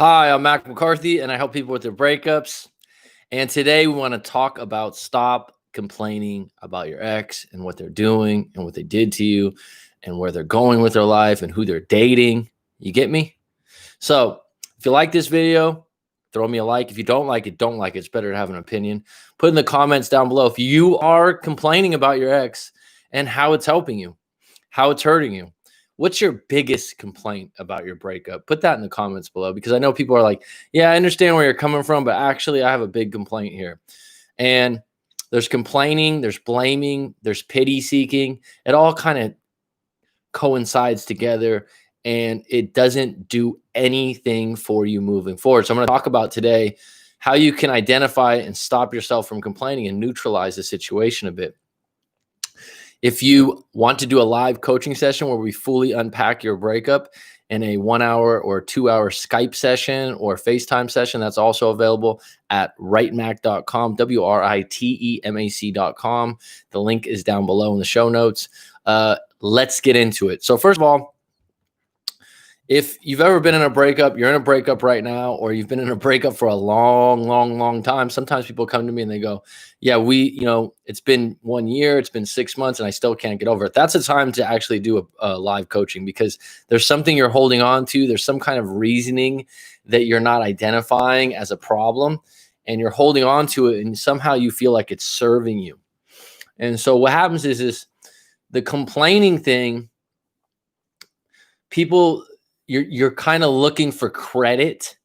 Hi, I'm McCarthy, and I help people with their breakups. And today we want to talk about stop complaining about your ex and what they're doing and what they did to you and where they're going with their life and who they're dating. You get me? So if you like this video, throw me a like. If you don't like it, don't like it. It's better to have an opinion. Put in the comments down below if you are complaining about your ex and how it's helping you, how it's hurting you. What's your biggest complaint about your breakup? Put that in the comments below, because I know people are like, yeah, I understand where you're coming from, but actually I have a big complaint here. And there's complaining, there's blaming, there's pity seeking. It all kind of coincides together, and it doesn't do anything for you moving forward. So I'm going to talk about today how you can identify and stop yourself from complaining and neutralize the situation a bit. If you want to do a live coaching session where we fully unpack your breakup in a 1 hour or 2 hour Skype session or FaceTime session, that's also available at writemac.com, WRITEMAC.com. The link is down below in the show notes. Let's get into it. So first of all, if you've ever been in a breakup, you're in a breakup right now, or you've been in a breakup for a long time. Sometimes people come to me and they go, yeah, it's been 1 year, it's been 6 months, and I still can't get over it. That's a time to actually do a live coaching, because there's something you're holding on to. There's some kind of reasoning that you're not identifying as a problem, and you're holding on to it, and somehow you feel like it's serving you. And so what happens is the complaining thing, you're kind of looking for credit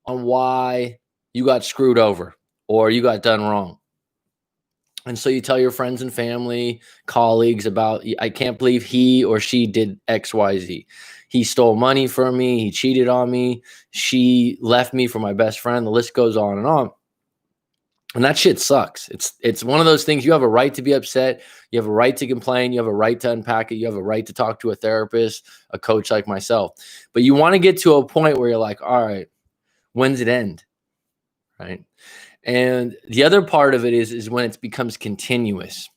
on why you got screwed over or you got done wrong. And so you tell your friends and family, colleagues about, I can't believe he or she did X, Y, Z. He stole money from me. He cheated on me. She left me for my best friend. The list goes on and on. And that shit sucks. It's one of those things. You have a right to be upset. You have a right to complain. You have a right to unpack it. You have a right to talk to a therapist, a coach like myself. But you want to get to a point where you're like, all right, when's it end? Right? And the other part of it is when it becomes continuous.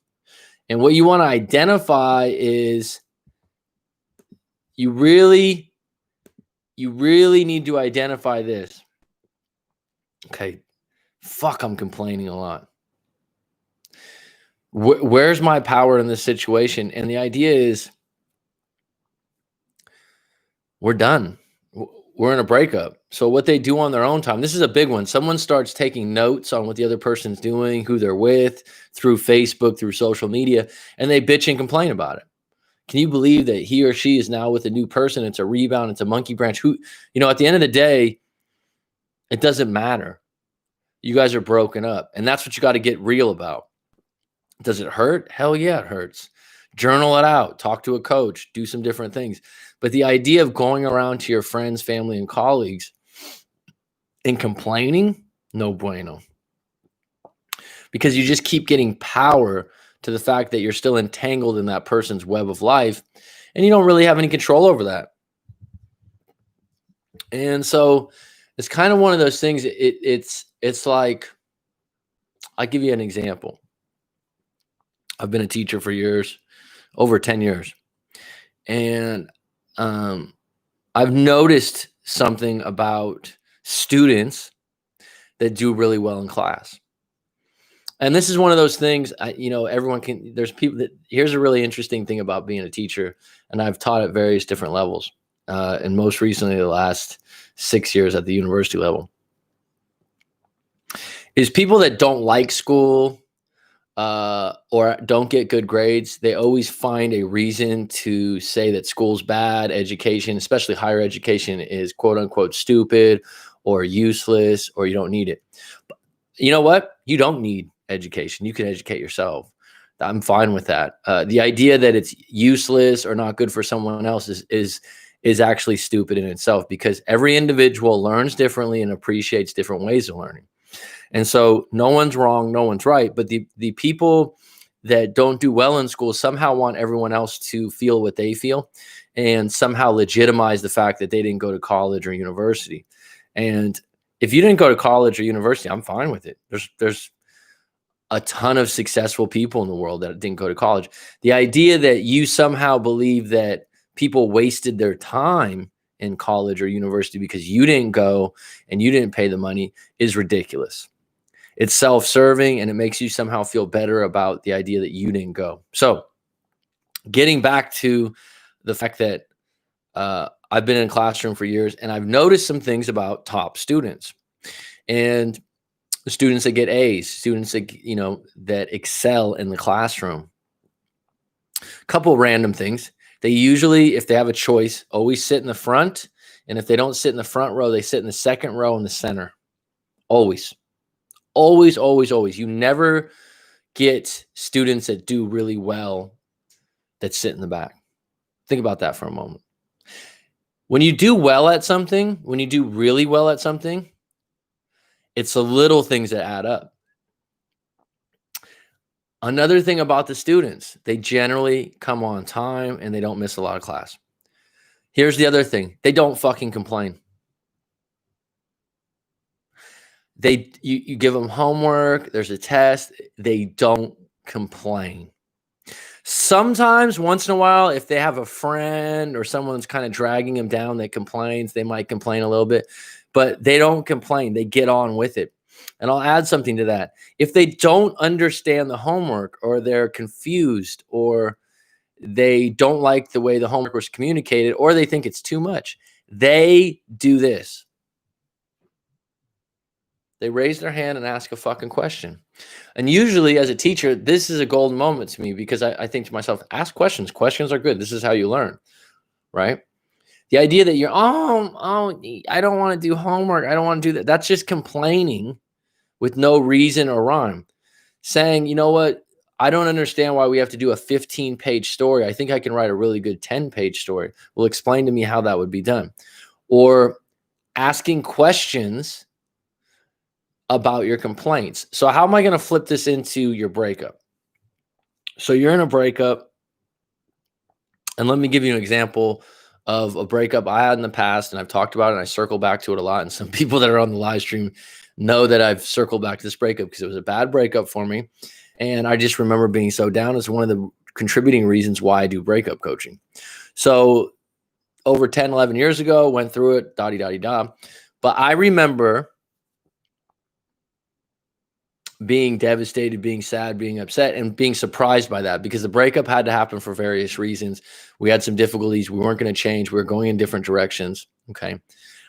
And what you want to identify is you really need to identify this. Okay. Fuck, I'm complaining a lot. Where's my power in this situation? And the idea is we're done. We're in a breakup. So what they do on their own time, this is a big one. Someone starts taking notes on what the other person's doing, who they're with, through Facebook, through social media, and they bitch and complain about it. Can you believe that he or she is now with a new person? It's a rebound. It's a monkey branch. At the end of the day, it doesn't matter. You guys are broken up, and that's what you got to get real about. Does it hurt? Hell yeah, it hurts. Journal it out. Talk to a coach. Do some different things. But the idea of going around to your friends, family, and colleagues and complaining, no bueno. Because you just keep getting power to the fact that you're still entangled in that person's web of life, and you don't really have any control over that. And so it's kind of one of those things. It's like, I'll give you an example. I've been a teacher for years, over 10 years. And I've noticed something about students that do really well in class. And this is one of those things, everyone can, there's people that, here's a really interesting thing about being a teacher. And I've taught at various different levels. And most recently, the last 6 years at the university level, is people that don't like school or don't get good grades. They always find a reason to say that school's bad, education, especially higher education, is quote unquote stupid or useless, or you don't need it. But you know what? You don't need education. You can educate yourself. I'm fine with that. The idea that it's useless or not good for someone else is actually stupid in itself, because every individual learns differently and appreciates different ways of learning. And so no one's wrong, no one's right. But the people that don't do well in school somehow want everyone else to feel what they feel, and somehow legitimize the fact that they didn't go to college or university. And if you didn't go to college or university, I'm fine with it. There's a ton of successful people in the world that didn't go to college. The idea that you somehow believe that people wasted their time in college or university because you didn't go and you didn't pay the money is ridiculous. It's self-serving, and it makes you somehow feel better about the idea that you didn't go. So getting back to the fact that I've been in a classroom for years, and I've noticed some things about top students and the students that get A's, students that, that excel in the classroom. A couple random things. They usually, if they have a choice, always sit in the front. And if they don't sit in the front row, they sit in the second row in the center. Always. Always, always, always. You never get students that do really well that sit in the back. Think about that for a moment. When you do well at something, when you do really well at something, it's the little things that add up. Another thing about the students, they generally come on time and they don't miss a lot of class. Here's the other thing. They don't fucking complain. You give them homework, there's a test, they don't complain. Sometimes, once in a while, if they have a friend or someone's kind of dragging them down that complains, they might complain a little bit, but they don't complain. They get on with it. And I'll add something to that. If they don't understand the homework, or they're confused, or they don't like the way the homework was communicated, or they think it's too much, they do this. They raise their hand and ask a fucking question. And usually as a teacher, this is a golden moment to me, because I think to myself, ask questions. Questions are good. This is how you learn, right? The idea that you're, I don't want to do homework, I don't want to do that. That's just complaining with no reason or rhyme. Saying, you know what? I don't understand why we have to do a 15-page story. I think I can write a really good 10-page story. Well, explain to me how that would be done. Or asking questions about your complaints. So how am I going to flip this into your breakup? So you're in a breakup, and let me give you an example of a breakup I had in the past, and I've talked about it, and I circle back to it a lot. And some people that are on the live stream know that I've circled back to this breakup because it was a bad breakup for me. And I just remember being so down. It's one of the contributing reasons why I do breakup coaching. So over 10, 11 years ago, went through it, da-di-da-di-da. But I remember being devastated, being sad, being upset, and being surprised by that, because the breakup had to happen for various reasons. We had some difficulties. We weren't going to change. We were going in different directions. Okay.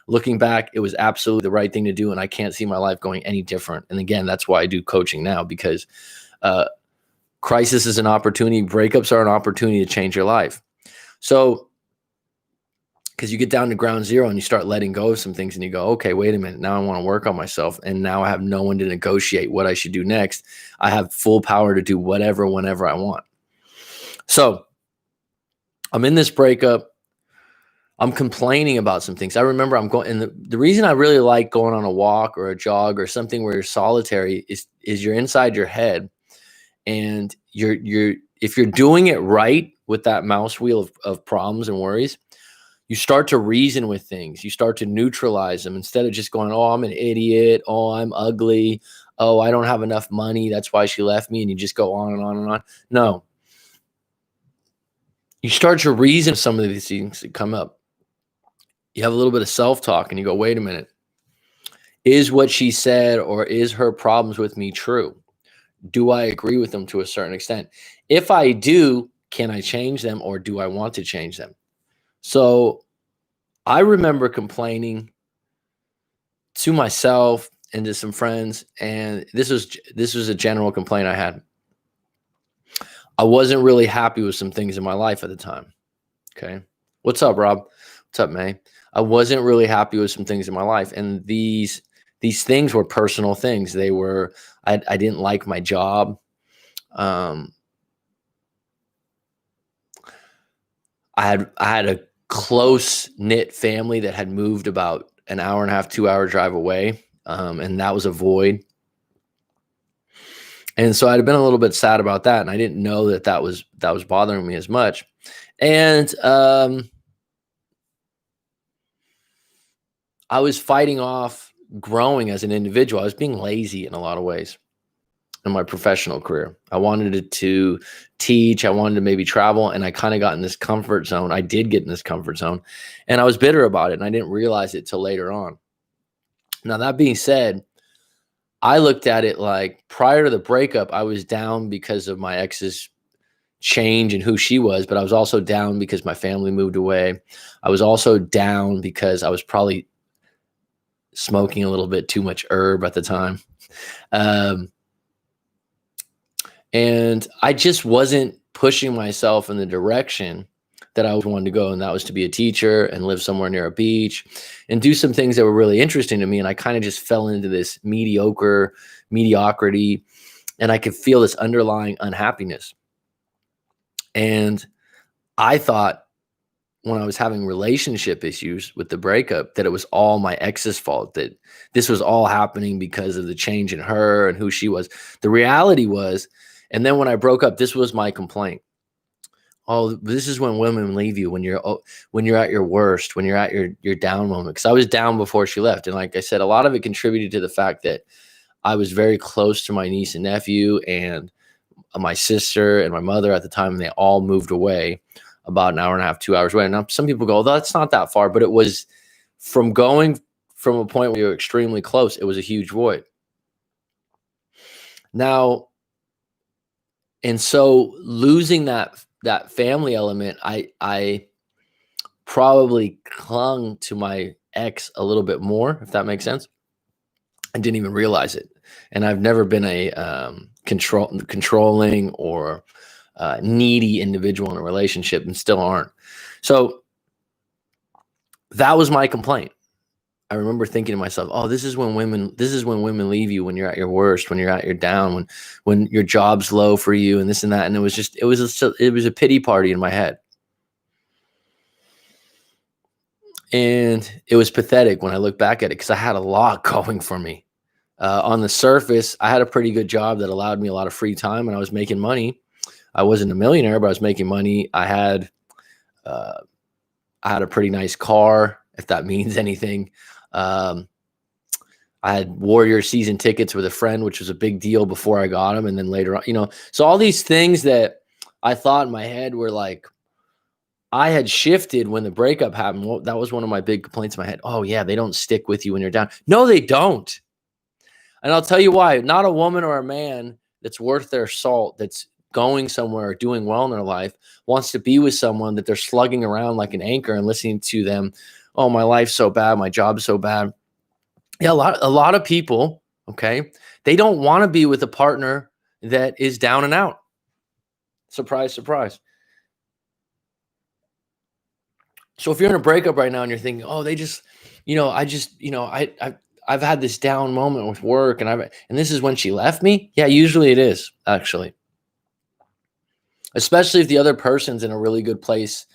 Looking back, it was absolutely the right thing to do, and I can't see my life going any different. And again, that's why I do coaching now, because crisis is an opportunity. Breakups are an opportunity to change your life. So, because you get down to ground zero and you start letting go of some things, and you go, okay, wait a minute. Now I want to work on myself. And now I have no one to negotiate what I should do next. I have full power to do whatever, whenever I want. So I'm in this breakup. I'm complaining about some things. I remember I'm going, and the reason I really like going on a walk or a jog or something where you're solitary is you're inside your head, and if you're doing it right with that mouse wheel of problems and worries, you start to reason with things. You start to neutralize them instead of just going, oh, I'm an idiot. Oh, I'm ugly. Oh, I don't have enough money. That's why she left me. And you just go on and on and on. No. You start to reason some of these things that come up. You have a little bit of self-talk, and you go, wait a minute. Is what she said, or is her problems with me true? Do I agree with them to a certain extent? If I do, can I change them, or do I want to change them? So I remember complaining to myself and to some friends, and this was a general complaint I had. I wasn't really happy with some things in my life at the time. Okay. What's up, Rob? What's up, May? I wasn't really happy with some things in my life, and these things were personal things. They were, I didn't like my job. I had a close knit family that had moved about an hour and a half, 2 hour drive away. And that was a void. And so I'd been a little bit sad about that. And I didn't know that was bothering me as much. And, I was fighting off growing as an individual. I was being lazy in a lot of ways. in my professional career. I wanted to teach. I wanted to maybe travel. And I kind of got in this comfort zone. I did get in this comfort zone. And I was bitter about it. And I didn't realize it till later on. Now, that being said, I looked at it like prior to the breakup, I was down because of my ex's change and who she was, but I was also down because my family moved away. I was also down because I was probably smoking a little bit too much herb at the time. And I just wasn't pushing myself in the direction that I wanted to go. And that was to be a teacher and live somewhere near a beach and do some things that were really interesting to me. And I kind of just fell into this mediocrity, and I could feel this underlying unhappiness. And I thought when I was having relationship issues with the breakup that it was all my ex's fault, that this was all happening because of the change in her and who she was. The reality was, and then when I broke up, this was my complaint. Oh, this is when women leave you, when you're at your worst, when you're at your down moment. Because I was down before she left. And like I said, a lot of it contributed to the fact that I was very close to my niece and nephew and my sister and my mother at the time, and they all moved away about an hour and a half, 2 hours away. Now, some people go, that's not that far, but it was from going from a point where you're extremely close, it was a huge void. Now, and so losing that family element, I probably clung to my ex a little bit more, if that makes sense. I didn't even realize it. And I've never been a controlling or needy individual in a relationship, and still aren't. So that was my complaint. I remember thinking to myself, oh, this is when women leave you, when you're at your worst, when you're at your down, when your job's low for you, and this and that. And it was a pity party in my head. And it was pathetic when I look back at it, because I had a lot going for me. On the surface, I had a pretty good job that allowed me a lot of free time, and I was making money. I wasn't a millionaire, but I was making money. I had a pretty nice car, if that means anything. I had Warrior season tickets with a friend, which was a big deal before I got them. And then later on, so all these things that I thought in my head were like, I had shifted when the breakup happened. Well, that was one of my big complaints in my head. Oh yeah, they don't stick with you when you're down. No, they don't. And I'll tell you why. Not a woman or a man that's worth their salt, that's going somewhere or doing well in their life, wants to be with someone that they're slugging around like an anchor and listening to them. Oh, my life's so bad. My job's so bad. Yeah, a lot of people, okay, they don't want to be with a partner that is down and out. Surprise, surprise. So if you're in a breakup right now and you're thinking, oh, I've had this down moment with work, and this is when she left me. Yeah, usually it is, actually. Especially if the other person's in a really good place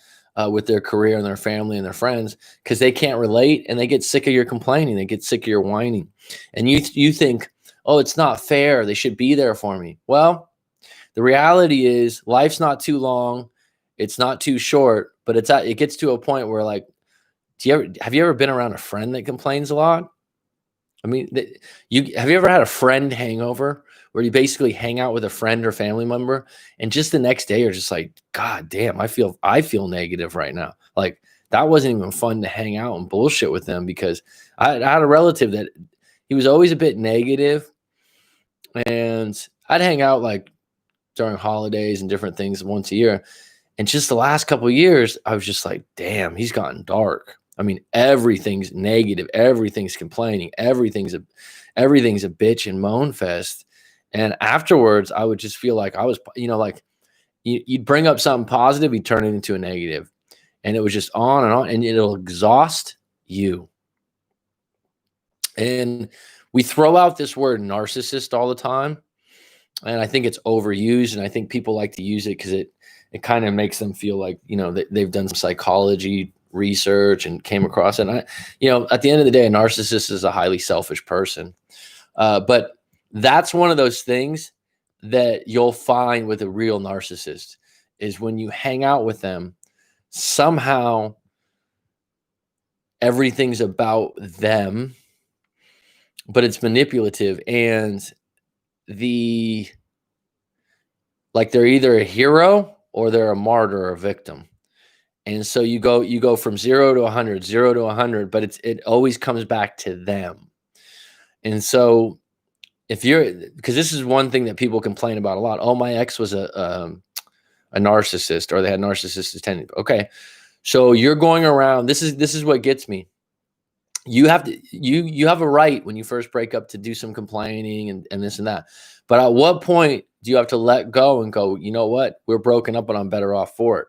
with their career and their family and their friends, because they can't relate and they get sick of your complaining. They get sick of your whining. And you think, oh, it's not fair. They should be there for me. Well, the reality is life's not too long. It's not too short, but it gets to a point where, like, have you ever been around a friend that complains a lot? I mean, have you ever had a friend hangover, where you basically hang out with a friend or family member, and just the next day you're just like, God damn, I feel negative right now. Like, that wasn't even fun to hang out and bullshit with them, because I had a relative that he was always a bit negative, and I'd hang out like during holidays and different things once a year. And just the last couple of years, I was just like, damn, he's gotten dark. I mean, everything's negative, everything's complaining, everything's a bitch and moan fest. And afterwards, I would just feel like I was, like you'd bring up something positive, you'd turn it into a negative. And it was just on, and it'll exhaust you. And we throw out this word narcissist all the time. And I think it's overused. And I think people like to use it because it kind of makes them feel like, they've done some psychology research and came across it. And at the end of the day, a narcissist is a highly selfish person. But that's one of those things that you'll find with a real narcissist, is when you hang out with them, somehow everything's about them, but it's manipulative, and like they're either a hero or they're a martyr or a victim. And so you go from 0 to 100, 0 to 100, but it always comes back to them. And so because this is one thing that people complain about a lot. Oh, my ex was a narcissist, or they had narcissistic tendencies. Okay. So you're going around. This is what gets me. You have a right when you first break up to do some complaining and this and that. But at what point do you have to let go and go, you know what? We're broken up, but I'm better off for it.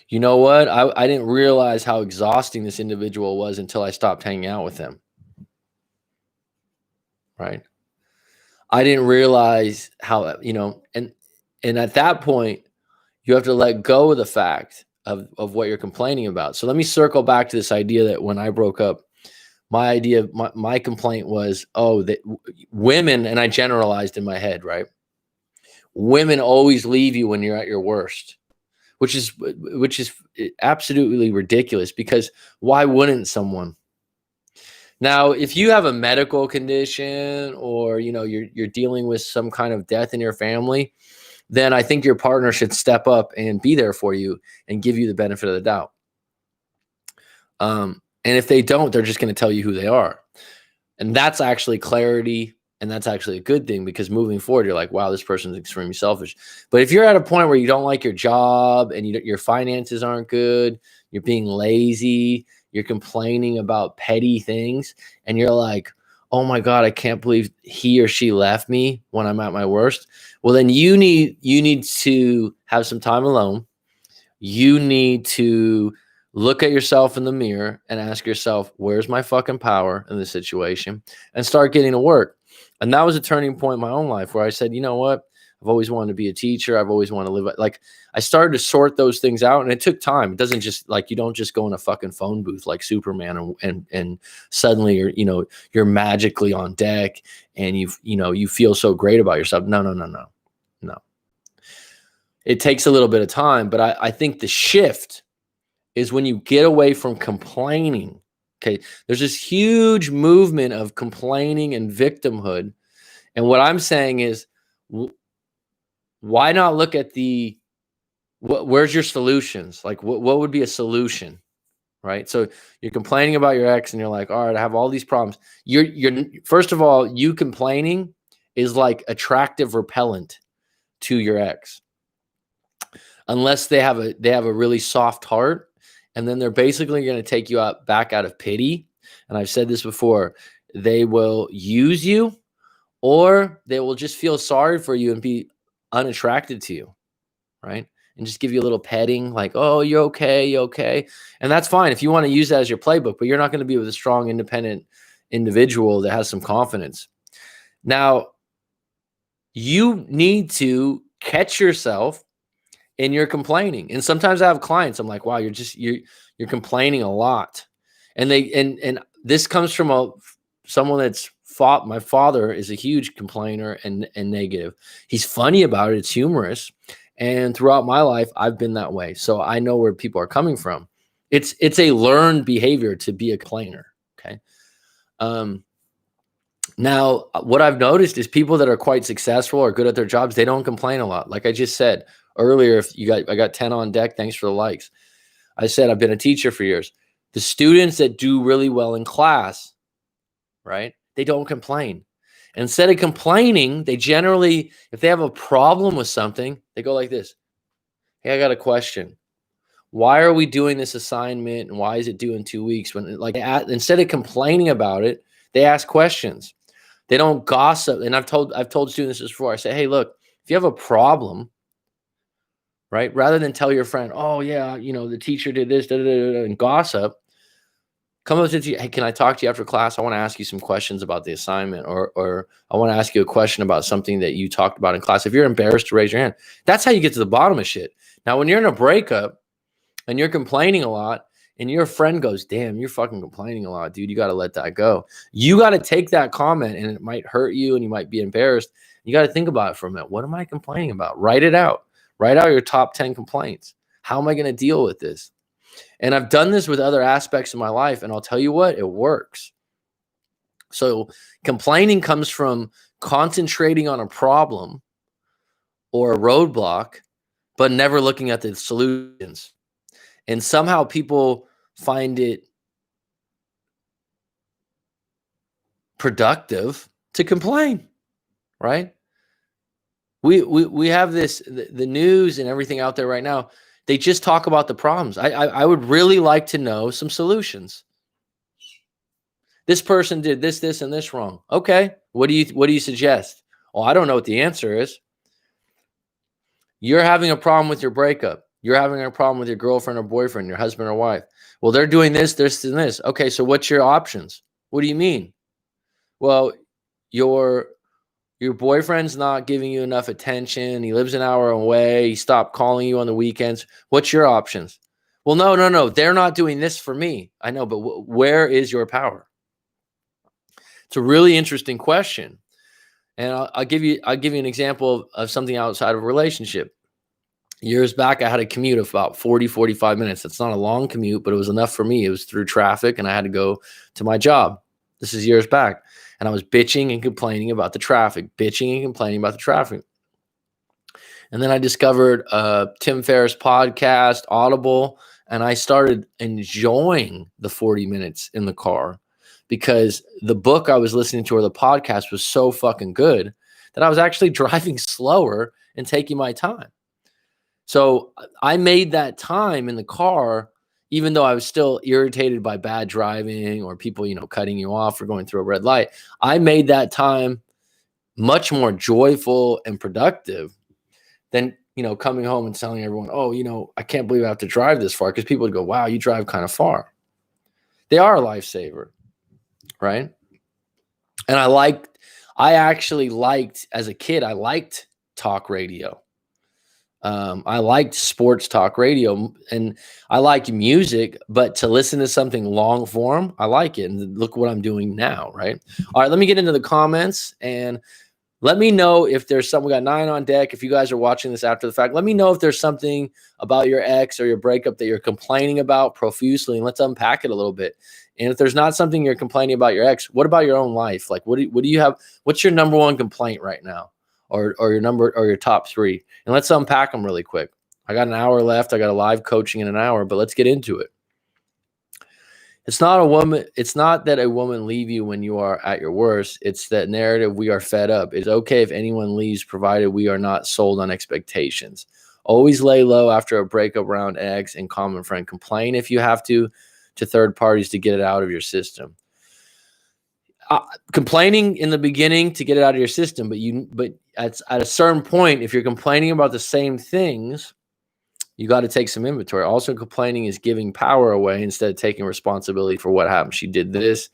You know what? I didn't realize how exhausting this individual was until I stopped hanging out with him. Right. I didn't realize how, and at that point, you have to let go of the fact of what you're complaining about. So let me circle back to this idea that when I broke up, my complaint was, that women, and I generalized in my head, right? Women always leave you when you're at your worst, which is absolutely ridiculous, because why wouldn't someone? Now, if you have a medical condition, or you're dealing with some kind of death in your family, then I think your partner should step up and be there for you and give you the benefit of the doubt. And if they don't, they're just going to tell you who they are. And that's actually clarity. And that's actually a good thing, because moving forward, you're like, wow, this person's extremely selfish. But if you're at a point where you don't like your job and your finances aren't good, you're being lazy, you're complaining about petty things, and you're like, oh my God, I can't believe he or she left me when I'm at my worst. Well, then you need to have some time alone. You need to look at yourself in the mirror and ask yourself, where's my fucking power in this situation? And start getting to work. And that was a turning point in my own life where I said, you know what? I've always wanted to be a teacher. I've always wanted to live. Like, I started to sort those things out, and it took time. It doesn't just, like, you don't just go in a fucking phone booth like Superman and suddenly you're magically on deck and you feel so great about yourself. No. It takes a little bit of time, but I think the shift is when you get away from complaining. Okay. There's this huge movement of complaining and victimhood. And what I'm saying is, why not look at where's your solutions? Like, what would be a solution? Right. So you're complaining about your ex and you're like, all right, I have all these problems. You're first of all, you complaining is like attractive repellent to your ex, unless they have a really soft heart. And then they're basically going to take you back out of pity. And I've said this before, they will use you, or they will just feel sorry for you and be unattracted to you. Right. And just give you a little petting, like, oh, you're okay. And that's fine if you want to use that as your playbook, but you're not going to be with a strong, independent individual that has some confidence. Now, you need to catch yourself in your complaining. And sometimes I have clients, I'm like, wow, you're complaining a lot. And and this comes from someone that's fought. My father is a huge complainer and negative. He's funny about it. It's humorous. And throughout my life, I've been that way. So I know where people are coming from. It's a learned behavior to be a complainer. Okay. Now, what I've noticed is people that are quite successful or good at their jobs, they don't complain a lot. Like I just said earlier, I got 10 on deck. Thanks for the likes. I said, I've been a teacher for years. The students that do really well in class, right? They don't complain. Instead of complaining, they generally, if they have a problem with something, they go like this. Hey, I got a question. Why are we doing this assignment? And why is it due in 2 weeks? Instead of complaining about it, they ask questions. They don't gossip. And I've told students this before. I say, hey, look, if you have a problem, right, rather than tell your friend, oh yeah, the teacher did this, and gossip, come up to you. Hey, can I talk to you after class? I want to ask you some questions about the assignment, or I want to ask you a question about something that you talked about in class. If you're embarrassed to raise your hand, that's how you get to the bottom of shit. Now, when you're in a breakup and you're complaining a lot, and your friend goes, damn, you're fucking complaining a lot, dude. You got to let that go. You got to take that comment, and it might hurt you and you might be embarrassed. You got to think about it for a minute. What am I complaining about? Write it out. Write out your top 10 complaints. How am I going to deal with this? And I've done this with other aspects of my life, and I'll tell you what, it works. So complaining comes from concentrating on a problem or a roadblock, but never looking at the solutions. And somehow people find it productive to complain, right? We have this, the news and everything out there right now. They just talk about the problems. I would really like to know some solutions. This person did this, and this wrong. Okay, what do you suggest? Well, I don't know what the answer is. You're having a problem with your breakup. You're having a problem with your girlfriend or boyfriend, your husband or wife. Well, they're doing this, and this. Okay, so what's your options? What do you mean? Well, your boyfriend's not giving you enough attention. He lives an hour away. He stopped calling you on the weekends. What's your options? Well, no. They're not doing this for me. I know, but where is your power? It's a really interesting question. And I'll give you an example of something outside of a relationship. Years back, I had a commute of about 45 minutes. It's not a long commute, but it was enough for me. It was through traffic, and I had to go to my job. This is years back. And I was bitching and complaining about the traffic. And then I discovered Tim Ferriss' podcast, Audible, and I started enjoying the 40 minutes in the car because the book I was listening to or the podcast was so fucking good that I was actually driving slower and taking my time. So I made that time in the car, even though I was still irritated by bad driving or people, cutting you off or going through a red light. I made that time much more joyful and productive than, coming home and telling everyone, oh, I can't believe I have to drive this far, because people would go, wow, you drive kind of far. They are a lifesaver, right? And I actually liked, as a kid, I liked talk radio. I liked sports talk radio, and I like music, but to listen to something long form, I like it. And look what I'm doing now, right? All right, let me get into the comments and let me know if there's something. We got 9 on deck. If you guys are watching this after the fact, let me know if there's something about your ex or your breakup that you're complaining about profusely, and let's unpack it a little bit. And if there's not something you're complaining about your ex, what about your own life? Like, what do you have? What's your number one complaint right now? Or your top 3, and let's unpack them really quick. I got an hour left. I got a live coaching in an hour, but let's get into it. It's not that a woman leave you when you are at your worst. It's that narrative, we are fed up. It's okay if anyone leaves, provided we are not sold on expectations. Always lay low after a breakup around ex and common friend. Complain if you have to third parties to get it out of your system. Complaining in the beginning to get it out of your system, but at a certain point, if you're complaining about the same things, you got to take some inventory. Also, complaining is giving power away instead of taking responsibility for what happened. She did this.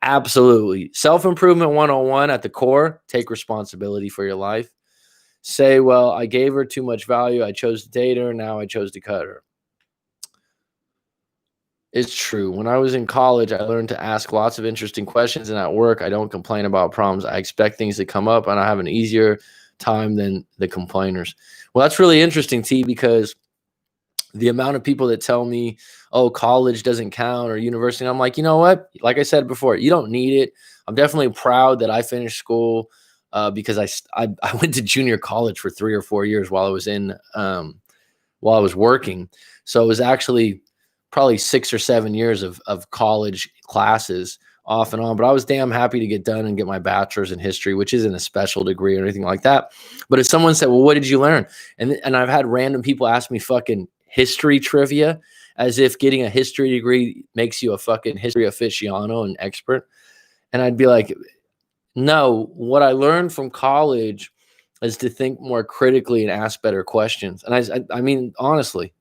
Absolutely. Self-improvement 101 at the core, take responsibility for your life. Say, well, I gave her too much value. I chose to date her. Now I chose to cut her. It's true. When I was in college, I learned to ask lots of interesting questions, and at work, I don't complain about problems. I expect things to come up, and I have an easier time than the complainers. Well, that's really interesting, T, because the amount of people that tell me, oh, college doesn't count or university, I'm like, you know what? Like I said before, you don't need it. I'm definitely proud that I finished school because I went to junior college for 3 or 4 years while I was working. So it was actually probably 6 or 7 years of college classes off and on, but I was damn happy to get done and get my bachelor's in history, which isn't a special degree or anything like that. But if someone said, well, what did you learn? And I've had random people ask me fucking history trivia, as if getting a history degree makes you a fucking history aficionado and expert. And I'd be like, no, what I learned from college is to think more critically and ask better questions. And I mean, honestly,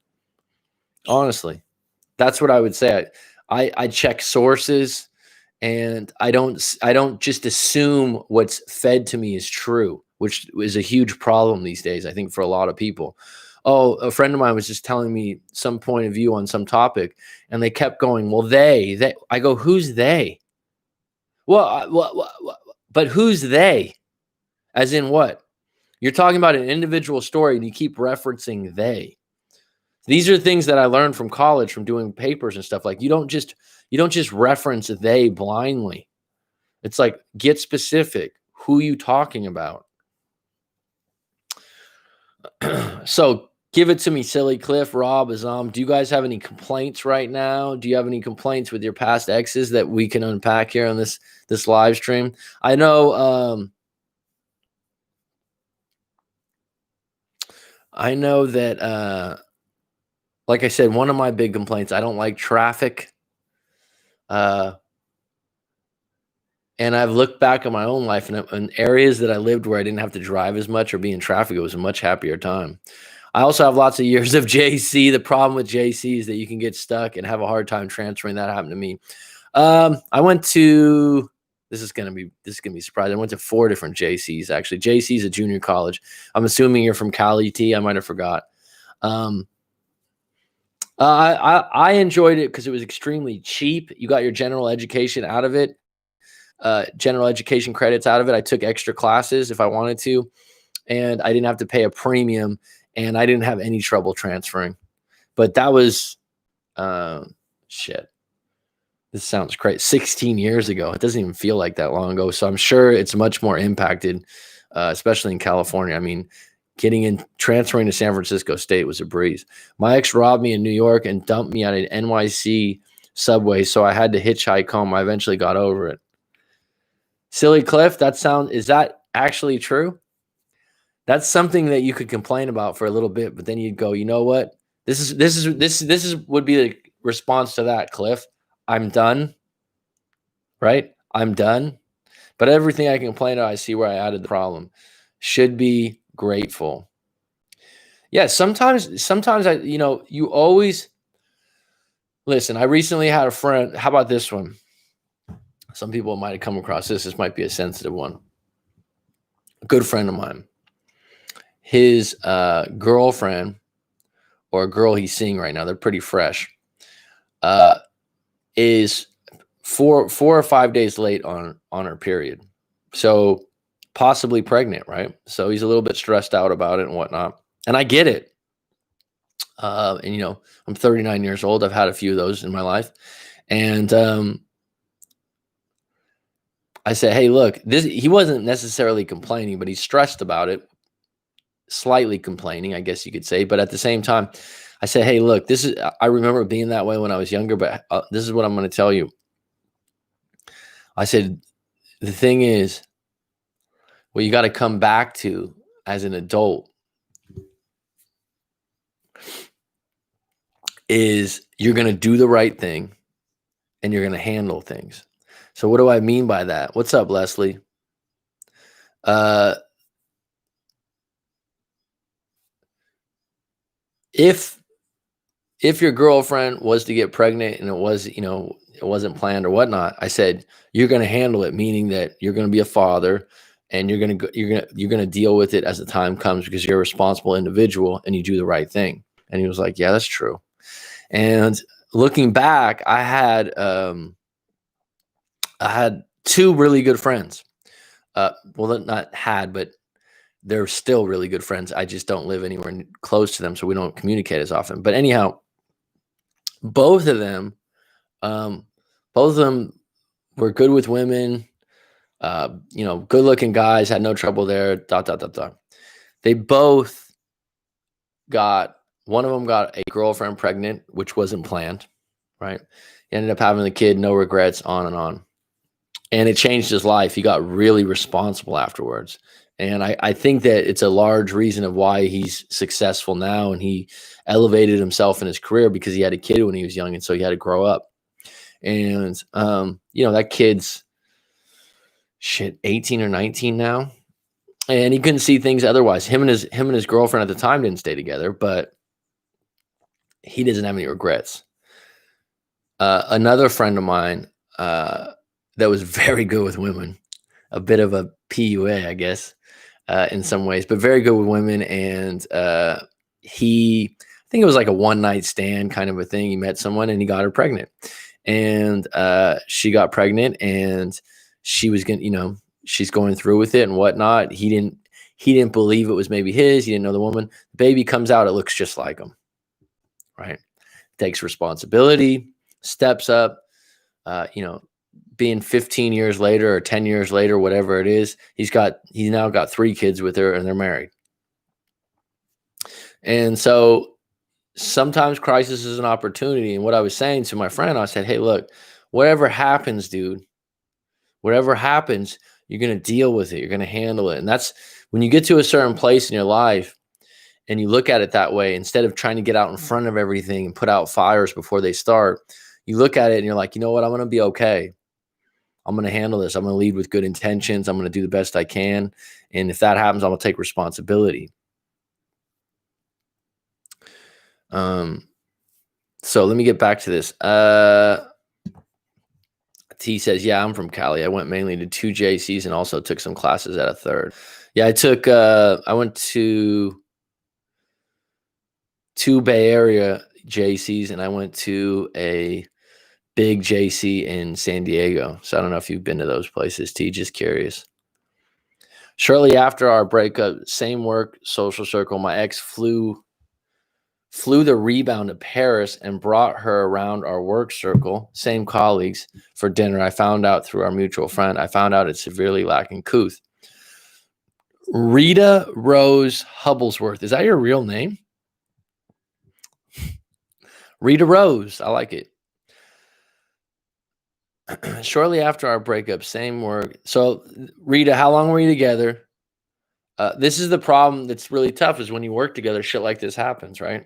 that's what I would say. I check sources, and I don't just assume what's fed to me is true, which is a huge problem these days, I think, for a lot of people. Oh, a friend of mine was just telling me some point of view on some topic, and they kept going, well, they. I go, who's they? Well, but who's they? As in what? You're talking about an individual story, and you keep referencing they. These are things that I learned from college, from doing papers and stuff. Like, you don't just reference they blindly. It's like, get specific. Who you talking about? So give it to me, Silly Cliff, Rob, Azam. Do you guys have any complaints right now? Do you have any complaints with your past exes that we can unpack here on this live stream? I know that like I said, one of my big complaints, I don't like traffic. And I've looked back at my own life, and in areas that I lived where I didn't have to drive as much or be in traffic, it was a much happier time. I also have lots of years of JC. The problem with JC is that you can get stuck and have a hard time transferring. That happened to me. I went to, this is gonna be surprising. I went to 4 different JCs actually. JC's a junior college. I'm assuming you're from Cali, T. I might have forgot. I enjoyed it because it was extremely cheap. You got your general education out of it. General education credits out of it. I took extra classes if I wanted to, and I didn't have to pay a premium, and I didn't have any trouble transferring. But that was shit. This sounds crazy. 16 years ago. It doesn't even feel like that long ago. So I'm sure it's much more impacted, especially in California. I mean, transferring to San Francisco State was a breeze. My ex robbed me in New York and dumped me at an NYC subway, so I had to hitchhike home. I eventually got over it. Silly Cliff, is that actually true? That's something that you could complain about for a little bit, but then you'd go, you know what? This would be the response to that, Cliff. I'm done. Right? I'm done. But everything I complain about, I see where I added the problem. Should be grateful. Yeah, sometimes you always listen. I recently had a friend. How about this one? Some people might have come across this. This might be a sensitive one. A good friend of mine, his girlfriend, or a girl he's seeing right now, they're pretty fresh, is 4 or 5 days late on her period. So possibly pregnant, right? So he's a little bit stressed out about it and whatnot. And I get it. And I'm 39 years old. I've had a few of those in my life. And I said, hey, look, he wasn't necessarily complaining, but he's stressed about it, slightly complaining, I guess you could say. But at the same time, I said, hey, look, I remember being that way when I was younger, but this is what I'm going to tell you. I said, the thing is, what you got to come back to as an adult is you're going to do the right thing and you're going to handle things. So what do I mean by that? What's up, Leslie? If your girlfriend was to get pregnant and it wasn't planned or whatnot, I said, you're going to handle it, meaning that you're going to be a father and you're going to deal with it as the time comes because you're a responsible individual and you do the right thing. And he was like, yeah, that's true. And looking back, I had 2 really good friends. Well, not had, but they're still really good friends. I just don't live anywhere close to them, so we don't communicate as often. But anyhow, both of them were good with women. Good looking guys, had no trouble there. ... They both one of them got a girlfriend pregnant, which wasn't planned, right? He ended up having the kid, no regrets, on and on. And it changed his life. He got really responsible afterwards. And I think that it's a large reason of why he's successful now. And he elevated himself in his career because he had a kid when he was young. And so he had to grow up. And, that kid's 18 or 19 now. And he couldn't see things otherwise. Him and his girlfriend at the time didn't stay together, but he doesn't have any regrets. Another friend of mine that was very good with women, a bit of a PUA, I guess, in some ways, but very good with women. And I think it was like a one-night stand kind of a thing. He met someone and he got her pregnant. And she got pregnant and she was she's going through with it and whatnot. He didn't believe it was maybe his. He didn't know the woman. The baby comes out, it looks just like him, right? Takes responsibility, steps up, being 15 years later or 10 years later, whatever it is, he's now got 3 kids with her and they're married. And so sometimes crisis is an opportunity. And what I was saying to my friend, I said, hey, look, whatever happens, dude, whatever happens, you're going to deal with it. You're going to handle it. And that's when you get to a certain place in your life and you look at it that way, instead of trying to get out in front of everything and put out fires before they start, you look at it and you're like, you know what? I'm going to be okay. I'm going to handle this. I'm going to lead with good intentions. I'm going to do the best I can. And if that happens, I'm going to take responsibility. So let me get back to this. T says, yeah, I'm from Cali. I went mainly to 2 JCs and also took some classes at a 3rd. Yeah, I went to 2 Bay Area JCs and I went to a big JC in San Diego. So I don't know if you've been to those places, T, just curious. Shortly after our breakup, same work, social circle, my ex flew the rebound to Paris and brought her around our work circle, same colleagues, for dinner. I found out through our mutual friend, it's severely lacking couth. Rita Rose Hubblesworth. Is that your real name? Rita Rose. I like it. Shortly after our breakup, same work. So, Rita, how long were you together? This is the problem that's really tough, is when you work together, shit like this happens, right?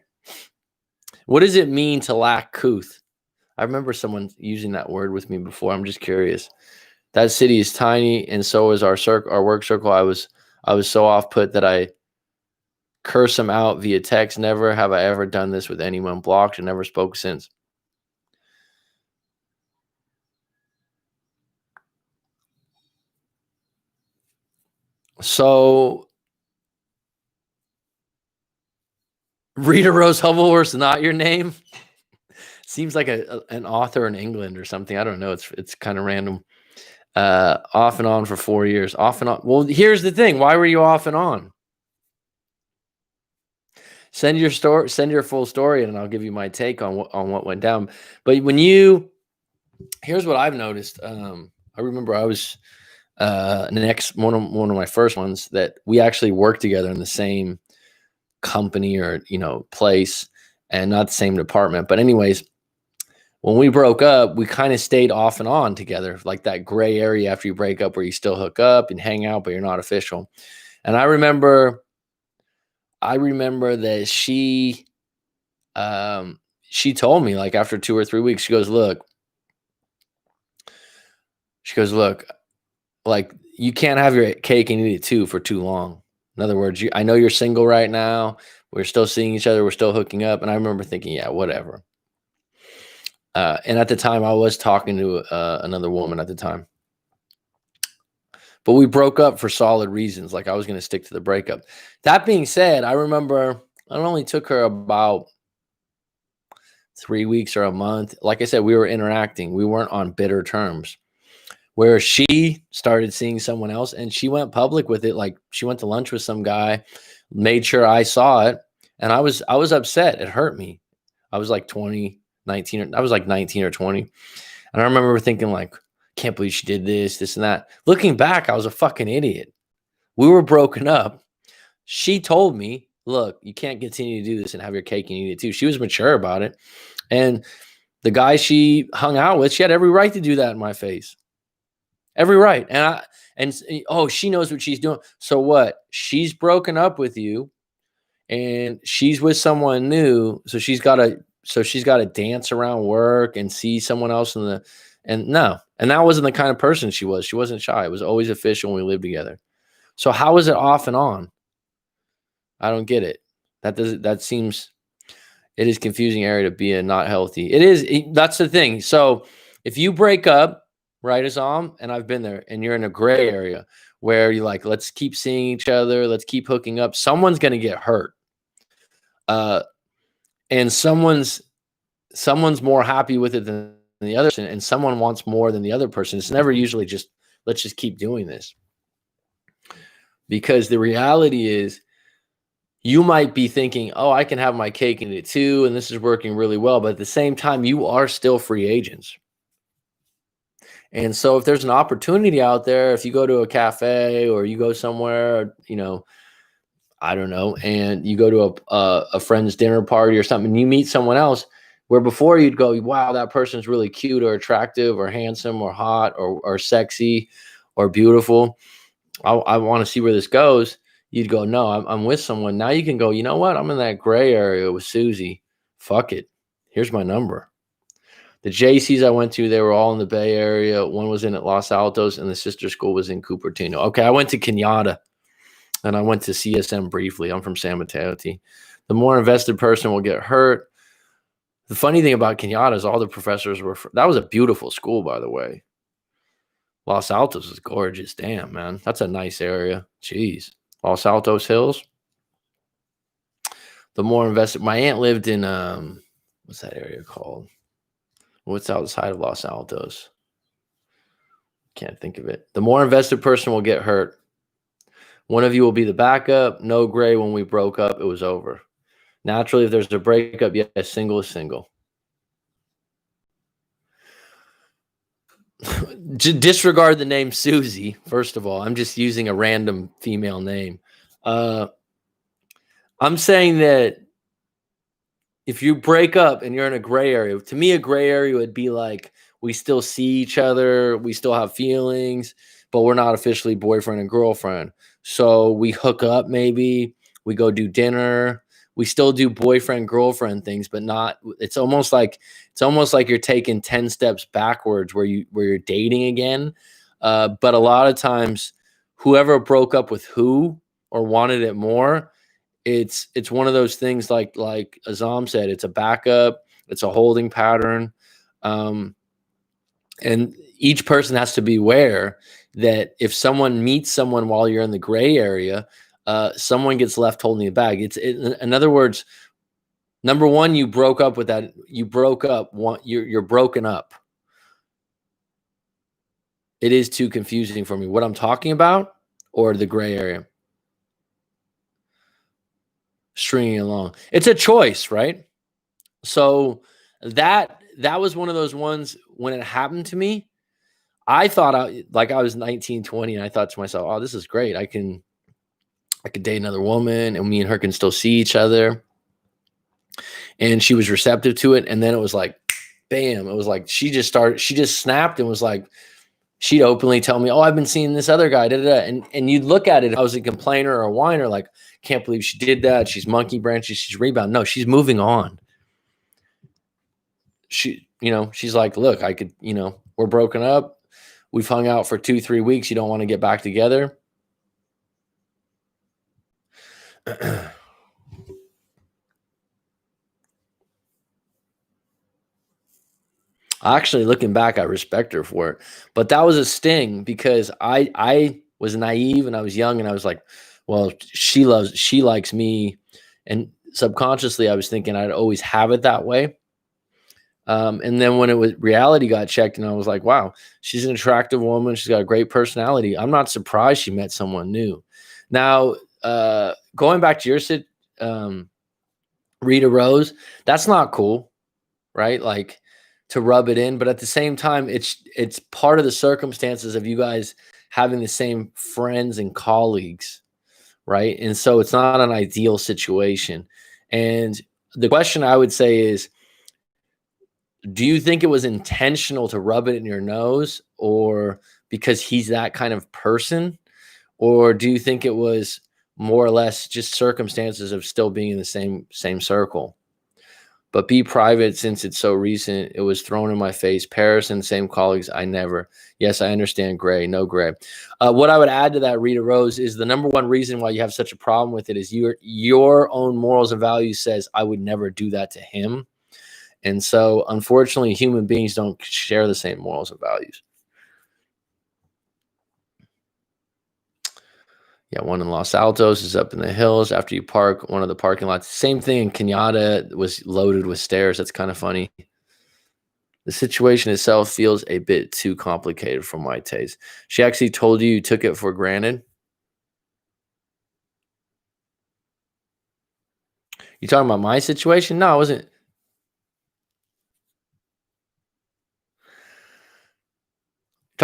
What does it mean to lack couth? I remember someone using that word with me before. I'm just curious. That city is tiny, and so is our work circle. I was so off put that I curse them out via text. Never have I ever done this with anyone. Blocked and never spoke since. So Rita Rose Hubblesworth is not your name? Seems like an author in England or something. I don't know. It's kind of random. Off and on for 4 years. Off and on. Well, here's the thing. Why were you off and on? Send your story. Send your full story, and I'll give you my take on what went down. But here's what I've noticed. I remember I was one of my first ones that we actually worked together in the same company or place, and not the same department. But anyways, when we broke up, we kind of stayed off and on together, like that gray area after you break up where you still hook up and hang out, but you're not official. And I remember that she told me, like, after 2 or 3 weeks, she goes, look, like, you can't have your cake and eat it too for too long. In other words, I know you're single right now. We're still seeing each other. We're still hooking up. And I remember thinking, yeah, whatever. And at the time, I was talking to another woman at the time. But we broke up for solid reasons. Like, I was going to stick to the breakup. That being said, I remember it only took her about 3 weeks or a month. Like I said, we were interacting. We weren't on bitter terms. Where she started seeing someone else and she went public with it. Like, she went to lunch with some guy, made sure I saw it. And I was upset. It hurt me. I was like 19 or 20. And I remember thinking, like, can't believe she did this and that. Looking back, I was a fucking idiot. We were broken up. She told me, look, you can't continue to do this and have your cake and eat it too. She was mature about it. And the guy she hung out with, she had every right to do that in my face. Every right. And she knows what she's doing. So what? She's broken up with you and she's with someone new. So she's got to dance around work and see someone else and that wasn't the kind of person she was. She wasn't shy. It was always official when we lived together. So how is it off and on? I don't get it. It is confusing area to be in, not healthy. That's the thing. So if you break up, right, Azam, and I've been there, and you're in a gray area where you're like, let's keep seeing each other, let's keep hooking up, someone's going to get hurt. And someone's more happy with it than the other person, and someone wants more than the other person. It's never usually just, let's just keep doing this. Because the reality is, you might be thinking, oh, I can have my cake and eat it too, and this is working really well. But at the same time, you are still free agents. And so if there's an opportunity out there, if you go to a cafe or you go somewhere, I don't know, and you go to a friend's dinner party or something, and you meet someone else where before you'd go, wow, that person's really cute or attractive or handsome or hot or sexy or beautiful. I want to see where this goes. You'd go, no, I'm with someone. Now you can go, you know what? I'm in that gray area with Susie. Fuck it. Here's my number. The JCs I went to, they were all in the Bay Area. One was in at Los Altos, and the sister school was in Cupertino. Okay, I went to Kenyatta, and I went to CSM briefly. I'm from San Mateo. The more invested person will get hurt. The funny thing about Kenyatta is all the professors were that was a beautiful school, by the way. Los Altos is gorgeous. Damn, man. That's a nice area. Jeez. Los Altos Hills. The more invested. My aunt lived in, what's that area called? What's outside of Los Altos? Can't think of it. The more invested person will get hurt. One of you will be the backup. No gray. When we broke up, it was over. Naturally, if there's a breakup, yes, single is single. Disregard the name Susie. First of all, I'm just using a random female name. I'm saying that if you break up and you're in a gray area, to me, a gray area would be like we still see each other, we still have feelings, but we're not officially boyfriend and girlfriend. So we hook up, maybe we go do dinner. We still do boyfriend girlfriend things, but not. It's almost like you're taking 10 steps backwards, where you're dating again. But a lot of times, whoever broke up with who or wanted it more, it's one of those things like Azam said. It's a backup. It's a holding pattern, and each person has to be aware that if someone meets someone while you're in the gray area, someone gets left holding the bag. In other words, number one, you broke up with that. You broke up. You're broken up. It is too confusing for me. What I'm talking about, or the gray area, stringing along. It's a choice, right? So that was one of those ones when it happened to me. I thought I was 19, 20, and I thought to myself, "Oh, this is great. I could date another woman, and me and her can still see each other." And she was receptive to it. And then it was like, bam, it was like she just snapped and was like, she'd openly tell me, "Oh, I've been seeing this other guy." Da, da, da. And you'd look at it, if I was a complainer or a whiner, like, can't believe she did that. She's monkey branches. She's rebound. No, she's moving on. She's like, look, I could, we're broken up. We've hung out for 2-3 weeks. You don't want to get back together? Actually, looking back, I respect her for it. But that was a sting because I was naive and I was young and I was like, well, she likes me. And subconsciously, I was thinking I'd always have it that way. And then when reality got checked, and I was like, wow, she's an attractive woman. She's got a great personality. I'm not surprised she met someone new. Now, going back to your Rita Rose, that's not cool, right? Like, to rub it in, but at the same time, it's part of the circumstances of you guys having the same friends and colleagues, right? And so it's not an ideal situation. And the question I would say is, do you think it was intentional to rub it in your nose, or because he's that kind of person? Or do you think it was more or less just circumstances of still being in the same circle? But be private, since it's so recent. It was thrown in my face. Paris and same colleagues. I never. Yes, I understand gray. No gray. What I would add to that, Rita Rose, is the number one reason why you have such a problem with it is your own morals and values says, I would never do that to him. And so, unfortunately, human beings don't share the same morals and values. Yeah, one in Los Altos is up in the hills after you park one of the parking lots. Same thing in Kenyatta was loaded with stairs. That's kind of funny. The situation itself feels a bit too complicated for my taste. She actually told you took it for granted. You talking about my situation? No, I wasn't.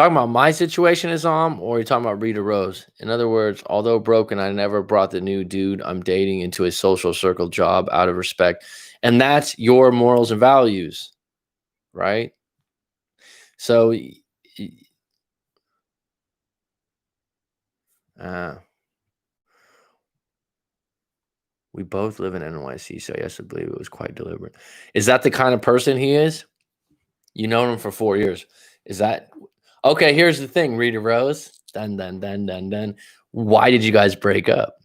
talking about my situation as or are you talking about Rita Rose? In other words, although broken, I never brought the new dude I'm dating into a social circle job out of respect. And that's your morals and values, right? So, uh, we both live in NYC, so yes, I believe it was quite deliberate. Is that the kind of person he is? You known him for 4 years. Is that okay? Here's the thing, Rita Rose. Dun. Why did you guys break up?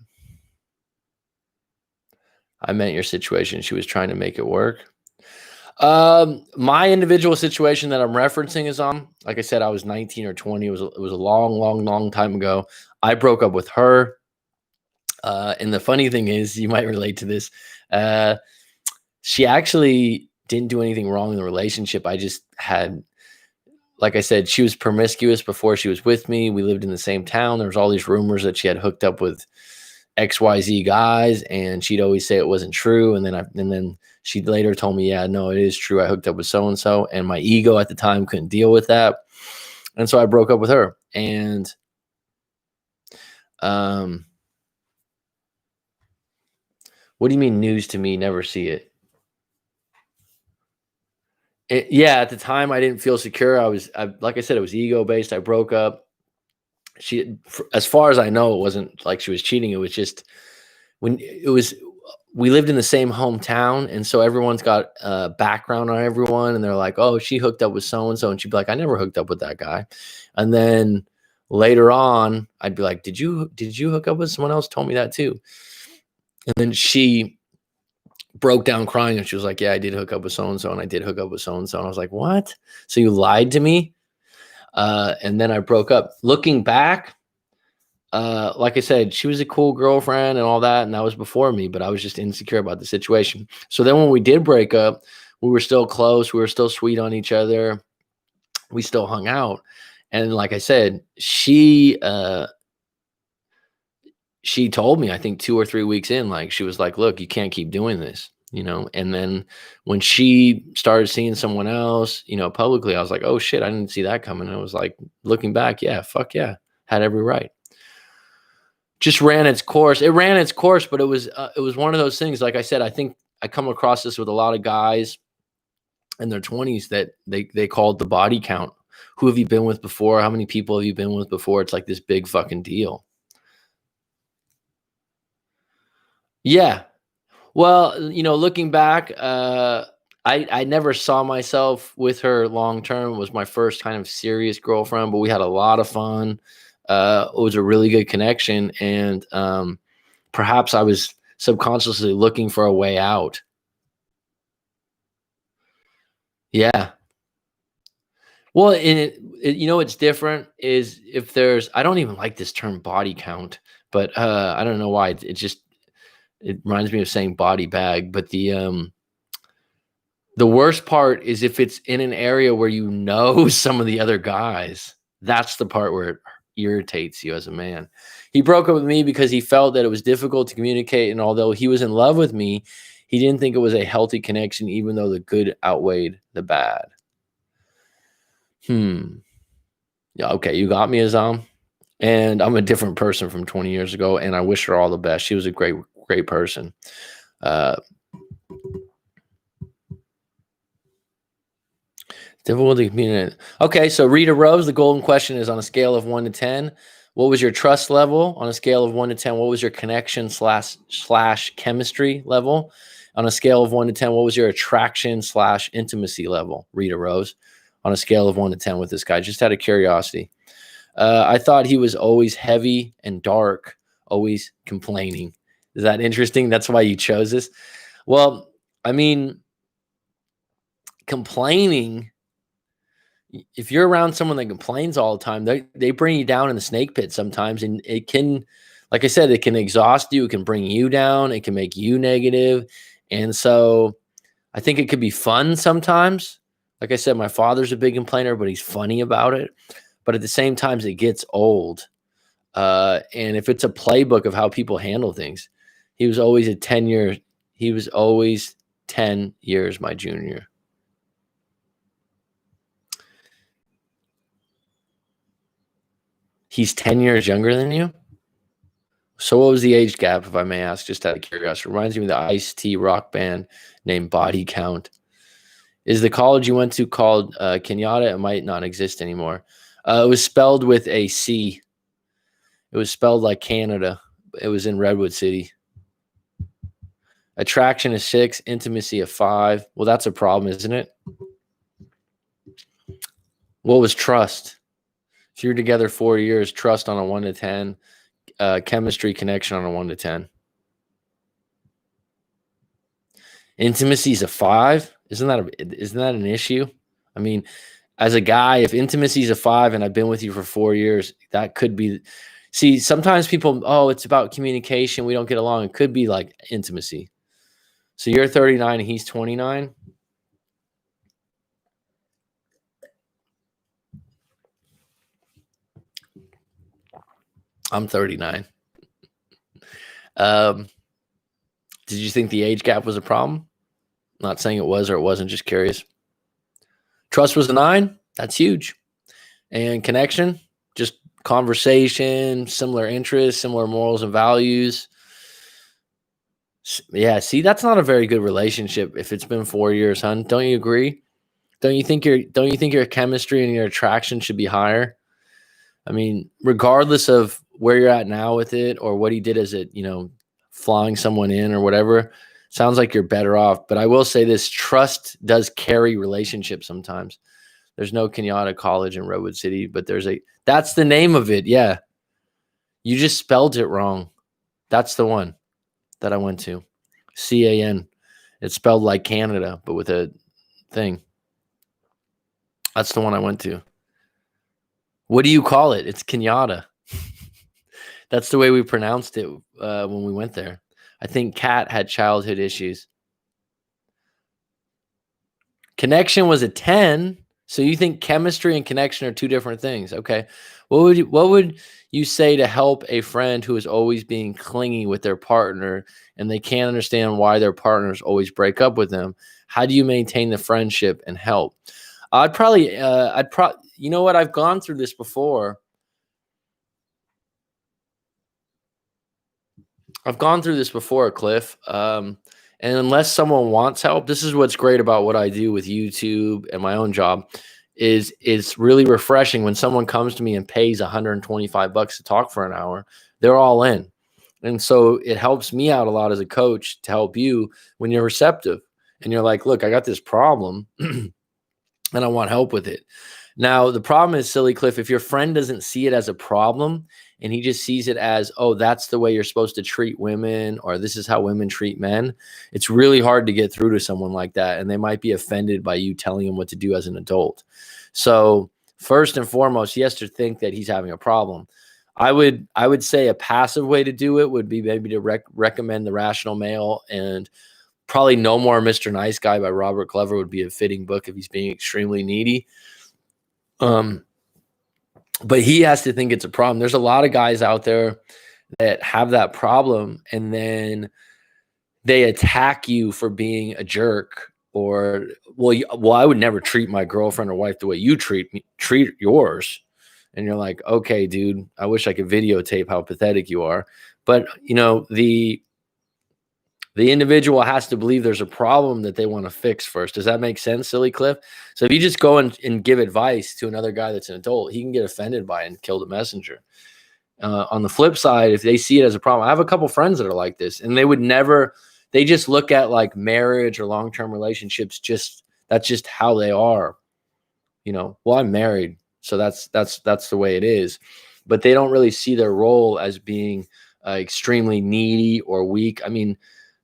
I meant your situation. She was trying to make it work. My individual situation that I'm referencing is like I said, I was 19 or 20. It was a long time ago. I broke up with her. And the funny thing is, you might relate to this. She actually didn't do anything wrong in the relationship. I just had, like I said, she was promiscuous before she was with me. We lived in the same town. There was all these rumors that she had hooked up with XYZ guys, and she'd always say it wasn't true. And then she later told me, yeah, no, it is true. I hooked up with so-and-so. And my ego at the time couldn't deal with that. And so I broke up with her. And what do you mean news to me? Never see it. Yeah, at the time I didn't feel secure. Like I said, it was ego based. I broke up. As far as I know, it wasn't like she was cheating. It was just we lived in the same hometown, and so everyone's got background on everyone, and they're like, oh, she hooked up with so and so, and she'd be like, I never hooked up with that guy. And then later on, I'd be like, did you hook up with someone else? Told me that too. And then she broke down crying, and she was like, yeah, I did hook up with so and so, and I did hook up with so and so. And I was like, what? So you lied to me? And then I broke up. Looking back, like I said, she was a cool girlfriend and all that, and that was before me, but I was just insecure about the situation. So then when we did break up, we were still close. We were still sweet on each other. We still hung out. And like I said, she told me, I think 2 or 3 weeks in, like, she was like, look, you can't keep doing this, And then when she started seeing someone else, publicly, I was like, oh shit, I didn't see that coming. I was like, looking back, yeah, fuck yeah, had every right. Just ran its course. It ran its course, but it was one of those things. Like I said, I think I come across this with a lot of guys in their 20s that they call it the body count. Who have you been with before? How many people have you been with before? It's like this big fucking deal. Yeah. Well, looking back, I never saw myself with her long term. It was my first kind of serious girlfriend, but we had a lot of fun. It was a really good connection, and perhaps I was subconsciously looking for a way out. Yeah. Well, it's different is if there's, I don't even like this term body count, but I don't know why. It reminds me of saying body bag, but the worst part is if it's in an area where some of the other guys. That's the part where it irritates you as a man. He broke up with me because he felt that it was difficult to communicate, and although he was in love with me, he didn't think it was a healthy connection, even though the good outweighed the bad. Yeah, okay, you got me, Azam. And I'm a different person from 20 years ago, and I wish her all the best. She was a great person. Difficult to communicate. Okay, so Rita Rose, the golden question is on a scale of 1 to 10. What was your trust level? On a scale of 1 to 10, what was your connection slash chemistry level? On a scale of 1 to 10, what was your attraction slash intimacy level, Rita Rose? On a scale of 1 to 10 with this guy, just out of curiosity. I thought he was always heavy and dark, always complaining. Is that interesting? That's why you chose this? Well, I mean, complaining, if you're around someone that complains all the time, they bring you down in the snake pit sometimes. And it can, like I said, it can exhaust you. It can bring you down. It can make you negative. And so I think it could be fun sometimes. Like I said, my father's a big complainer, but he's funny about it. But at the same time, it gets old. And if it's a playbook of how people handle things, he was always 10 years my junior. He's 10 years younger than you? So what was the age gap, if I may ask, just out of curiosity? Reminds me of the Ice-T rock band named Body Count. Is the college you went to called Kenyatta? It might not exist anymore. It was spelled with a C. It was spelled like Canada. It was in Redwood City. Attraction is 6, intimacy of 5. Well, that's a problem, isn't it? What was trust? If you're together 4 years, trust on a 1 to 10, chemistry connection on a 1 to 10. Intimacy is a 5. Isn't that an issue? I mean, as a guy, if intimacy is a 5 and I've been with you for 4 years, that could be. See, sometimes people, oh, it's about communication. We don't get along. It could be like intimacy. So you're 39 and he's 29. I'm 39. Did you think the age gap was a problem? Not saying it was or it wasn't, just curious. Trust was a 9. That's huge. And connection, just conversation, similar interests, similar morals and values. Yeah, see, that's not a very good relationship if it's been 4 years, hon. Don't you agree? Don't you think your chemistry and your attraction should be higher? I mean, regardless of where you're at now with it or what he did as it, flying someone in or whatever, sounds like you're better off. But I will say this, trust does carry relationships sometimes. There's no Kenyatta College in Redwood City, but that's the name of it. Yeah. You just spelled it wrong. That's the one that I went to. CAN. It's spelled like Canada, but with a thing. That's the one I went to. What do you call it? It's Kenyatta. That's the way we pronounced it when we went there. I think Kat had childhood issues. Connection was a 10. So you think chemistry and connection are two different things. Okay. What would you say to help a friend who is always being clingy with their partner and they can't understand why their partners always break up with them? How do you maintain the friendship and help? You know what? I've gone through this before. Cliff. And unless someone wants help, this is what's great about what I do with YouTube and my own job is it's really refreshing when someone comes to me and pays $125 to talk for an hour. They're all in. And so it helps me out a lot as a coach to help you when you're receptive and you're like, look, I got this problem and I want help with it. Now, the problem is, Silly Cliff, if your friend doesn't see it as a problem and he just sees it as, oh, that's the way you're supposed to treat women or this is how women treat men, it's really hard to get through to someone like that. And they might be offended by you telling him what to do as an adult. So first and foremost, he has to think that he's having a problem. I would say a passive way to do it would be maybe to recommend The Rational Male, and probably No More Mr. Nice Guy by Robert Glover would be a fitting book if he's being extremely needy. But he has to think it's a problem. There's a lot of guys out there that have that problem and then they attack you for being a jerk or, well, I would never treat my girlfriend or wife the way you treat yours. And you're like, okay, dude, I wish I could videotape how pathetic you are. But, the individual has to believe there's a problem that they want to fix first. Does that make sense, Silly Cliff? So if you just go and give advice to another guy that's an adult, he can get offended by it and kill the messenger. On the flip side, if they see it as a problem, I have a couple friends that are like this, and they just look at like marriage or long-term relationships. That's just how they are. Well, I'm married, so that's the way it is. But they don't really see their role as being extremely needy or weak. I mean,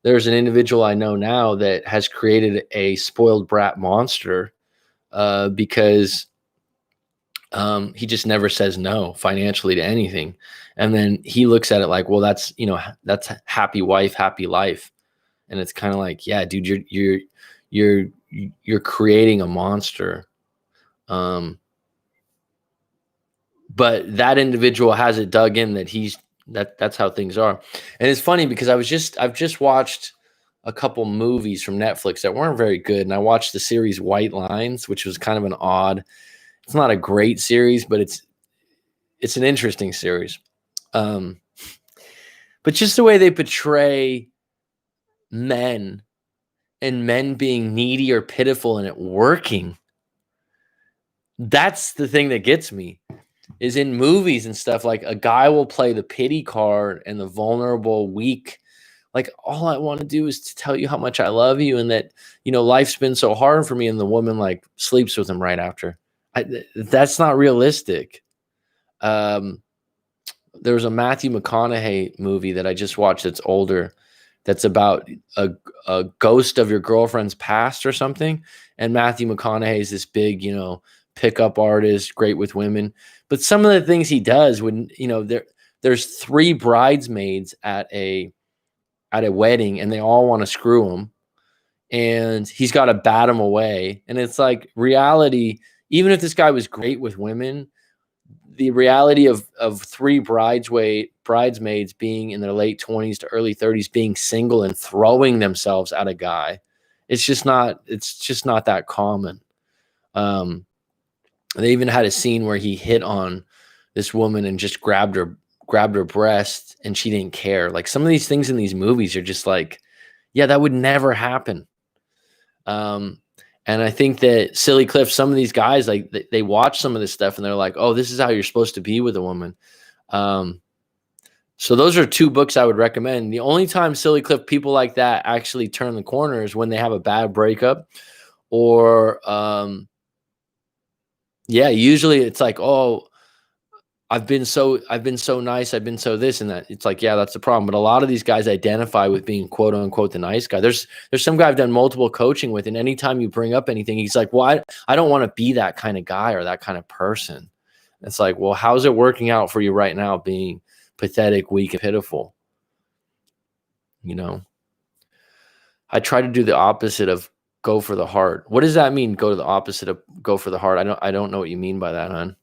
there's an individual I know now that has created a spoiled brat monster because he just never says no financially to anything. And then he looks at it like, well, that's happy wife, happy life. And it's kind of like, yeah, dude, you're creating a monster. But that individual has it dug in that that's how things are. And it's funny because I've just watched a couple movies from Netflix that weren't very good. And I watched the series White Lines, which was kind of it's not a great series, but it's an interesting series. But just the way they portray men and men being needy or pitiful and it working, that's the thing that gets me. Is in movies and stuff, like a guy will play the pity card and the vulnerable, weak. Like, all I want to do is to tell you how much I love you and that, life's been so hard for me. And the woman like sleeps with him right after. That's not realistic. There was a Matthew McConaughey movie that I just watched that's older, that's about a ghost of your girlfriend's past or something. And Matthew McConaughey is this big, pickup artist, great with women. But some of the things he does when, there's 3 bridesmaids at a wedding and they all want to screw him. And he's got to bat him away. And it's like reality, even if this guy was great with women, the reality of 3 bridesmaids being in their late 20s to early 30s, being single and throwing themselves at a guy, it's just not that common. They even had a scene where he hit on this woman and just grabbed her breast and she didn't care. Like, some of these things in these movies are just like, yeah, that would never happen. And I think that Silly Cliff, some of these guys, like they watch some of this stuff and they're like, oh, this is how you're supposed to be with a woman. So those are 2 books I would recommend. The only time Silly Cliff people like that actually turn the corner is when they have a bad breakup, or usually it's like, oh, I've been so nice, I've been so this and that. It's like, yeah, that's the problem. But a lot of these guys identify with being quote unquote the nice guy. There's some guy I've done multiple coaching with, and anytime you bring up anything, he's like, well, I don't want to be that kind of guy or that kind of person. It's like, well, how's it working out for you right now, being pathetic, weak, and pitiful? I try to do the opposite of go for the heart. What does that mean? Go to the opposite of go for the heart. I don't know what you mean by that, hon.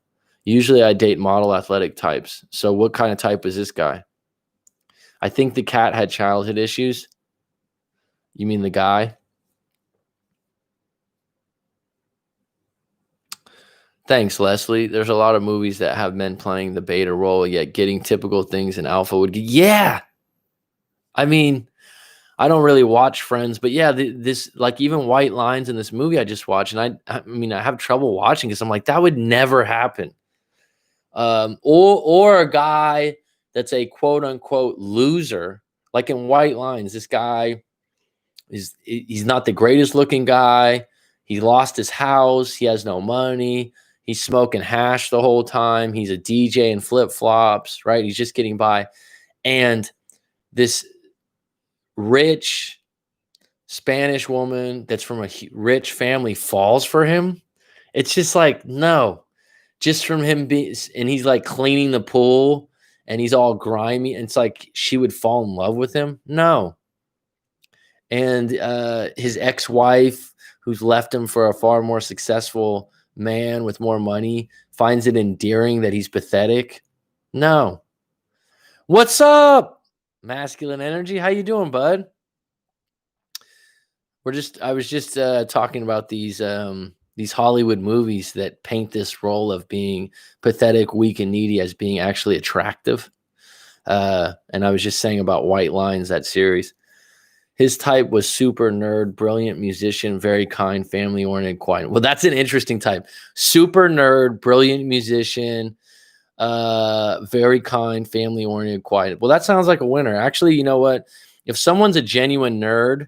Usually I date model athletic types. So what kind of type is this guy? I think the cat had childhood issues. You mean the guy? Thanks, Leslie. There's a lot of movies that have men playing the beta role, yet getting typical things an alpha would get. Yeah. I mean, I don't really watch Friends, but yeah, this, like, even white lines in this movie I just watched, and I mean, I have trouble watching because I'm like, that would never happen. Or a guy that's a quote unquote loser, like in White Lines. This guy he's not the greatest looking guy. He lost his house. He has no money. He's smoking hash the whole time. He's a DJ in flip flops, right? He's just getting by. And this rich Spanish woman that's from a rich family falls for him. It's just like, no. Just from him being, and he's like cleaning the pool and he's all grimy. And it's like she would fall in love with him. No. And his ex-wife, who's left him for a far more successful man with more money, finds it endearing that he's pathetic. No. What's up, masculine energy? How you doing, bud? I was just talking about these Hollywood movies that paint this role of being pathetic, weak, and needy as being actually attractive. And I was just saying about White Lines, that series. His type was super nerd, brilliant musician, very kind, family-oriented, quiet. Well, that's an interesting type. Super nerd, brilliant musician, very kind, family-oriented, quiet. Well, that sounds like a winner. Actually, you know what? If someone's a genuine nerd,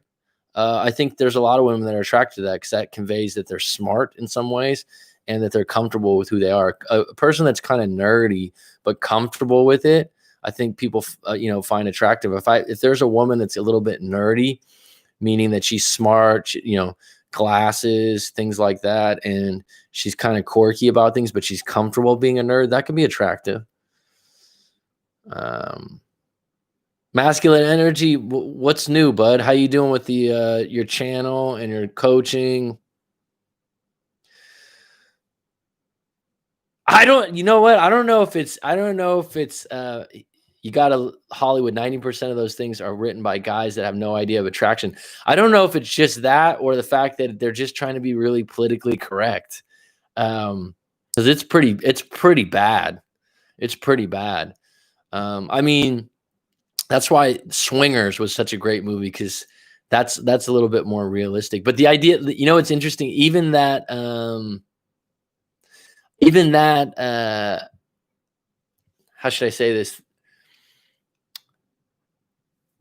I think there's a lot of women that are attracted to that, because that conveys that they're smart in some ways and that they're comfortable with who they are. A person that's kind of nerdy but comfortable with it, I think people find attractive. If there's a woman that's a little bit nerdy, meaning that she's smart, glasses, things like that, and she's kind of quirky about things, but she's comfortable being a nerd, that can be attractive. Masculine energy, what's new, bud? How you doing with the your channel and your coaching? You know what? I don't know if it's you got a Hollywood, 90% of those things are written by guys that have no idea of attraction. I don't know if it's just that or the fact that they're just trying to be really politically correct. Because it's pretty bad. It's pretty bad. I mean, that's why Swingers was such a great movie, because that's a little bit more realistic. But the idea, it's interesting. Even that. How should I say this?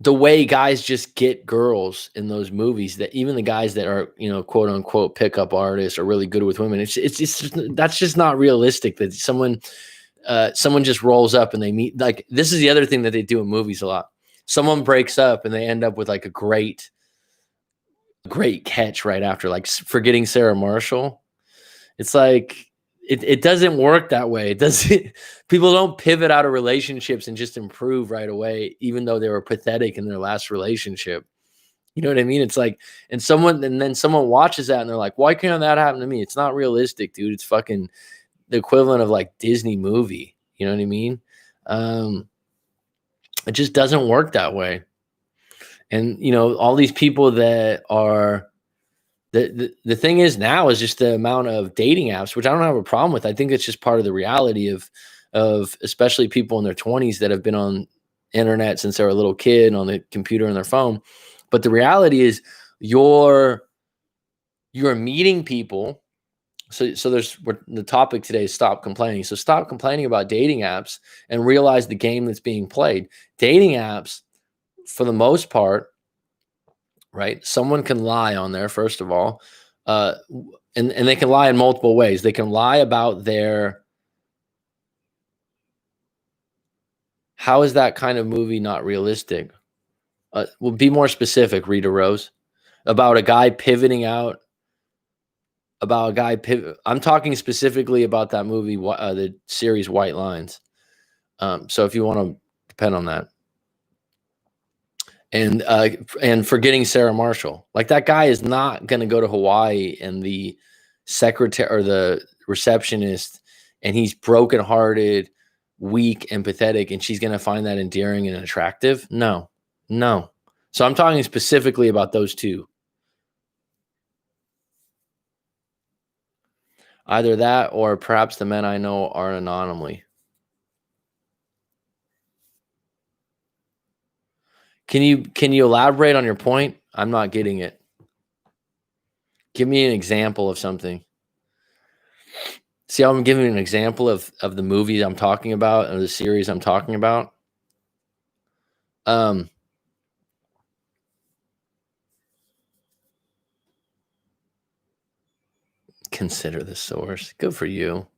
The way guys just get girls in those movies, that even the guys that are, quote unquote pickup artists are really good with women. That's just not realistic. That someone just rolls up and they meet. Like, this is the other thing that they do in movies a lot. Someone breaks up and they end up with like a great catch right after, like Forgetting Sarah Marshall. It's like, it doesn't work that way. It doesn't. People don't pivot out of relationships and just improve right away, even though they were pathetic in their last relationship. You know what I mean? It's like, and then someone watches that and they're like, why can't that happen to me? It's not realistic, dude. It's fucking the equivalent of like Disney movie. You know what I mean? It just doesn't work that way. And, all these people that are, the thing is now is just the amount of dating apps, which I don't have a problem with. I think it's just part of the reality of especially people in their 20s that have been on internet since they were a little kid, on the computer and their phone. But the reality is you're meeting people. So the topic today is stop complaining. So stop complaining about dating apps and realize the game that's being played. Dating apps, for the most part, right? Someone can lie on there, first of all. And they can lie in multiple ways. They can lie about how is that kind of movie not realistic? Well, be more specific, Rita Rose, about a guy pivoting out, I'm talking specifically about that movie, the series White Lines. So if you want to depend on that. And Forgetting Sarah Marshall, like, that guy is not going to go to Hawaii and the secretary or the receptionist, and he's brokenhearted, weak, and pathetic, and she's going to find that endearing and attractive. No. So I'm talking specifically about those two. Either that, or perhaps the men I know are an anomaly. Can you elaborate on your point? I'm not getting it. Give me an example of something. See how I'm giving you an example of the movie I'm talking about, or the series I'm talking about? Consider the source. Good for you.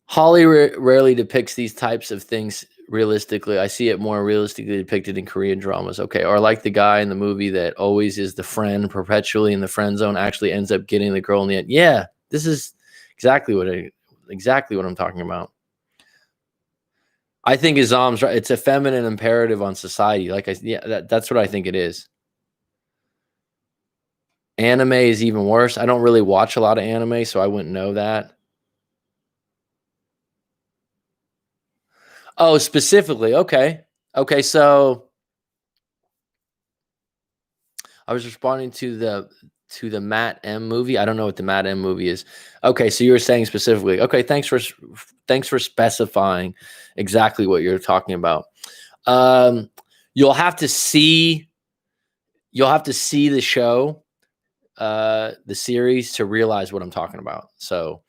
Holly rarely depicts these types of things realistically. I see it more realistically depicted in Korean dramas. Okay. Or like the guy in the movie that always is the friend, perpetually in the friend zone, actually ends up getting the girl in the end. Yeah, this is exactly what I'm talking about. I think Izam's right. It's a feminine imperative on society. That's what I think it is. Anime is even worse. I don't really watch a lot of anime, so I wouldn't know that. Oh, specifically. Okay. So I was responding to the Matt M movie. I don't know what the Matt M movie is. Okay. So you were saying specifically. Okay. Thanks for specifying exactly what you're talking about. You'll have to see the show, the series, to realize what I'm talking about. So,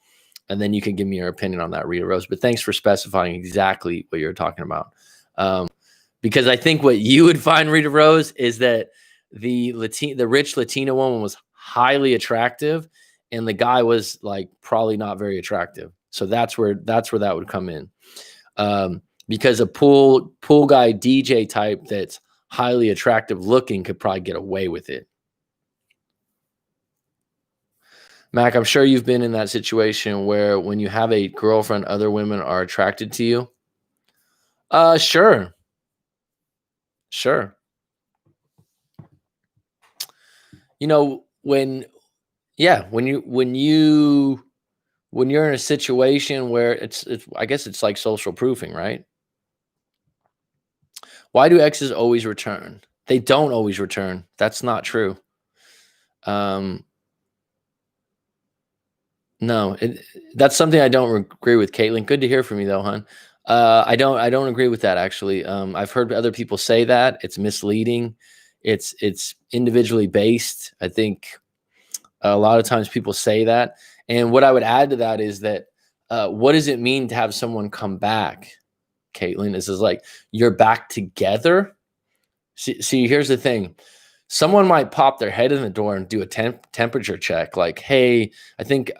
and then you can give me your opinion on that, Rita Rose. But thanks for specifying exactly what you're talking about. Because I think what you would find, Rita Rose, is that the rich Latina woman was highly attractive, and the guy was like probably not very attractive. So that's where that would come in. Because a pool guy DJ type that's highly attractive looking could probably get away with it. Mac, I'm sure you've been in that situation where when you have a girlfriend, other women are attracted to you. Sure. When you're in a situation where it's I guess it's like social proofing, right? Why do exes always return? They don't always return. That's not true. No, that's something I don't agree with, Caitlin. Good to hear from you, though, hon. I don't agree with that actually. I've heard other people say that it's misleading. It's individually based. I think a lot of times people say that, and what I would add to that is that what does it mean to have someone come back, Caitlin? This is like you're back together. See, here's the thing. Someone might pop their head in the door and do a temperature check, like, "Hey, I think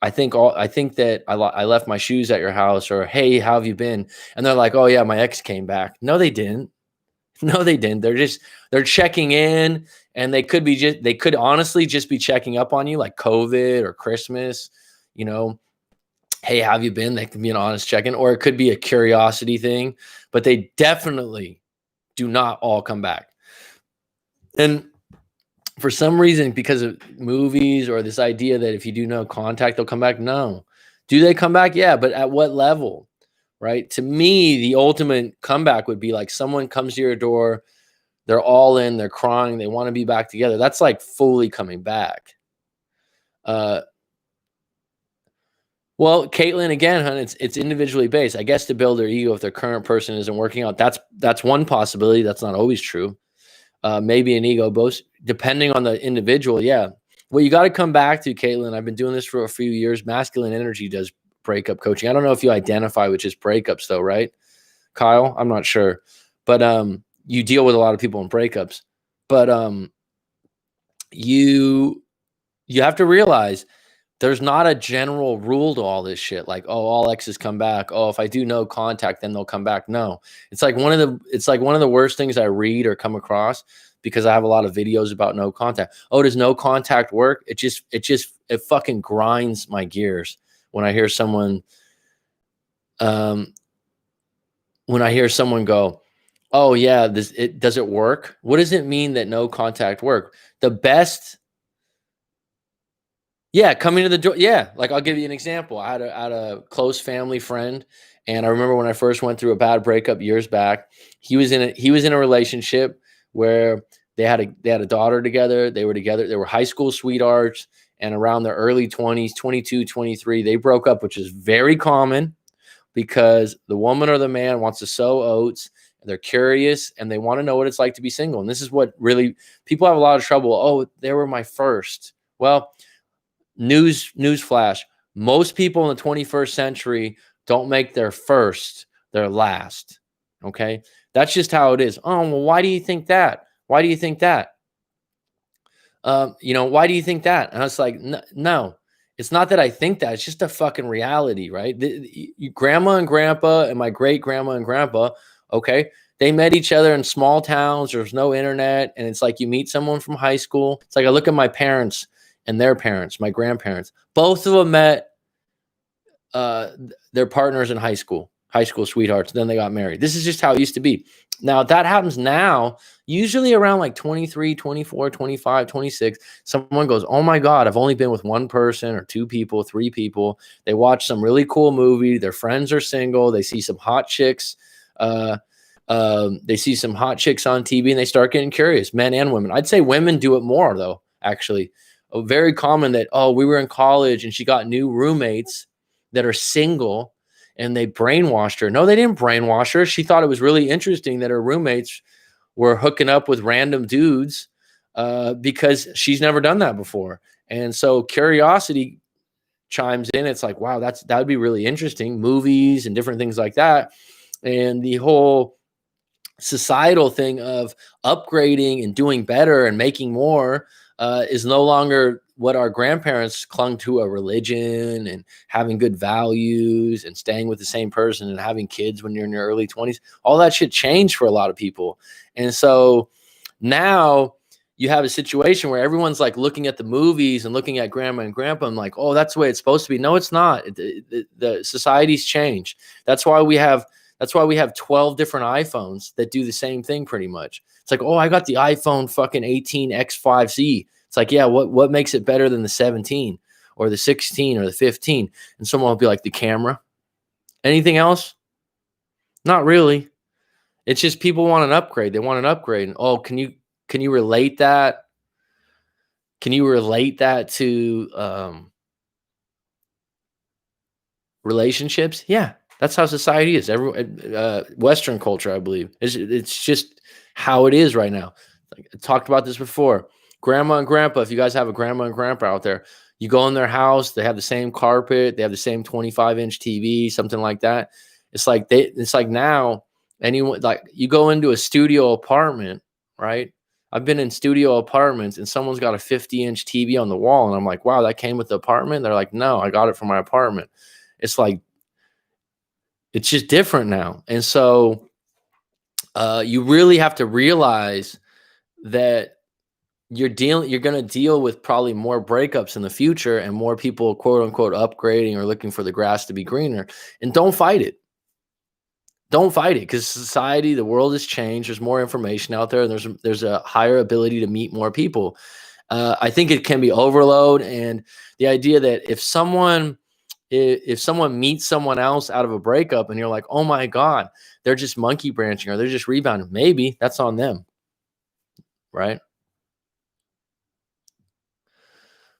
I think that I left my shoes at your house," or "Hey, how have you been?" And they're like, "Oh yeah, my ex came back." No, they didn't. No, they didn't. They're checking in, and they could honestly just be checking up on you, like COVID or Christmas. You know, hey, how have you been? They can be an honest check-in, or it could be a curiosity thing. But they definitely do not all come back. And for some reason, because of movies or this idea that if you do no contact, they'll come back. No. Do they come back? Yeah, but at what level? Right? To me, the ultimate comeback would be like someone comes to your door, they're all in, they're crying, they want to be back together. That's like fully coming back. Uh, well, Caitlin, again, hon, it's individually based. I guess to build their ego if their current person isn't working out. That's one possibility. That's not always true. Maybe an ego boost, depending on the individual. Yeah. Well, you got to come back to, Caitlin. I've been doing this for a few years. Masculine Energy does breakup coaching. I don't know if you identify with just breakups, though, right, Kyle? I'm not sure, but you deal with a lot of people in breakups. But you have to realize there's not a general rule to all this shit. Like, oh, all exes come back. Oh, if I do no contact, then they'll come back. No, it's like one of the worst things I read or come across because I have a lot of videos about no contact. Oh, does no contact work? It fucking grinds my gears when I hear someone um go, oh yeah, does it work? What does it mean that no contact work? The best. Yeah, coming to the door. Yeah, like I'll give you an example. I had a close family friend, and I remember when I first went through a bad breakup years back. He was in a relationship where they had a daughter together. They were together. They were high school sweethearts, and around their early 20s, 22, 23, they broke up, which is very common because the woman or the man wants to sow oats. And they're curious and they want to know what it's like to be single. And this is what really people have a lot of trouble. Oh, they were my first. Well, newsflash, most people in the 21st century don't make their first their last. Okay, that's just how it is. Oh well, why do you think that? Why do you think that? Why do you think that? And I was like, no, it's not that I think that. It's just a fucking reality, right? Grandma and grandpa and my great grandma and grandpa, okay, they met each other in small towns. There's no internet. And it's like you meet someone from high school. It's like I look at my parents and their parents, my grandparents. Both of them met uh, their partners in high school sweethearts. Then they got married. This is just how it used to be. Now that happens now, usually around like 23, 24, 25, 26. Someone goes, oh my God, I've only been with one person or two people, three people. They watch some really cool movie. Their friends are single. They see some hot chicks. They see some hot chicks on TV and they start getting curious, men and women. I'd say women do it more though, actually. Very common that, oh, we were in college and she got new roommates that are single and they brainwashed her. No, they didn't brainwash her. She thought it was really interesting that her roommates were hooking up with random dudes because she's never done that before. And so curiosity chimes in. It's like, wow, that would be really interesting. Movies and different things like that. And the whole societal thing of upgrading and doing better and making more is no longer what our grandparents clung to, a religion and having good values and staying with the same person and having kids when you're in your early 20s. All that shit changed for a lot of people. And so now you have a situation where everyone's like looking at the movies and looking at grandma and grandpa and like, oh, that's the way it's supposed to be. No, it's not. The society's changed. That's why we have 12 different iPhones that do the same thing pretty much. It's like, oh, I got the iPhone fucking 18 X5Z. It's like, yeah, what makes it better than the 17 or the 16 or the 15? And someone will be like, the camera. Anything else? Not really. It's just people want an upgrade. They want an upgrade. And, oh, can you relate that? Can you relate that to relationships. Yeah, that's how society is. Western culture, I believe, it's just how it is right now. Like, I talked about this before. Grandma and grandpa, if you guys have a grandma and grandpa out there, you go in their house, they have the same carpet, they have the same 25-inch TV, something like that. It's like now anyone, like, you go into a studio apartment, right? I've been in studio apartments and someone's got a 50-inch TV on the wall, and I'm like, wow, that came with the apartment. They're like, no, I got it from my apartment. It's like, it's just different now. And so you really have to realize that you're going to deal with probably more breakups in the future and more people, quote unquote, upgrading or looking for the grass to be greener. And don't fight it. Don't fight it, because society, the world has changed. There's more information out there, and there's a higher ability to meet more people. I think it can be overload, and the idea that if someone meets someone else out of a breakup and you're like, oh my God, they're just monkey branching or they're just rebounding, maybe that's on them, right?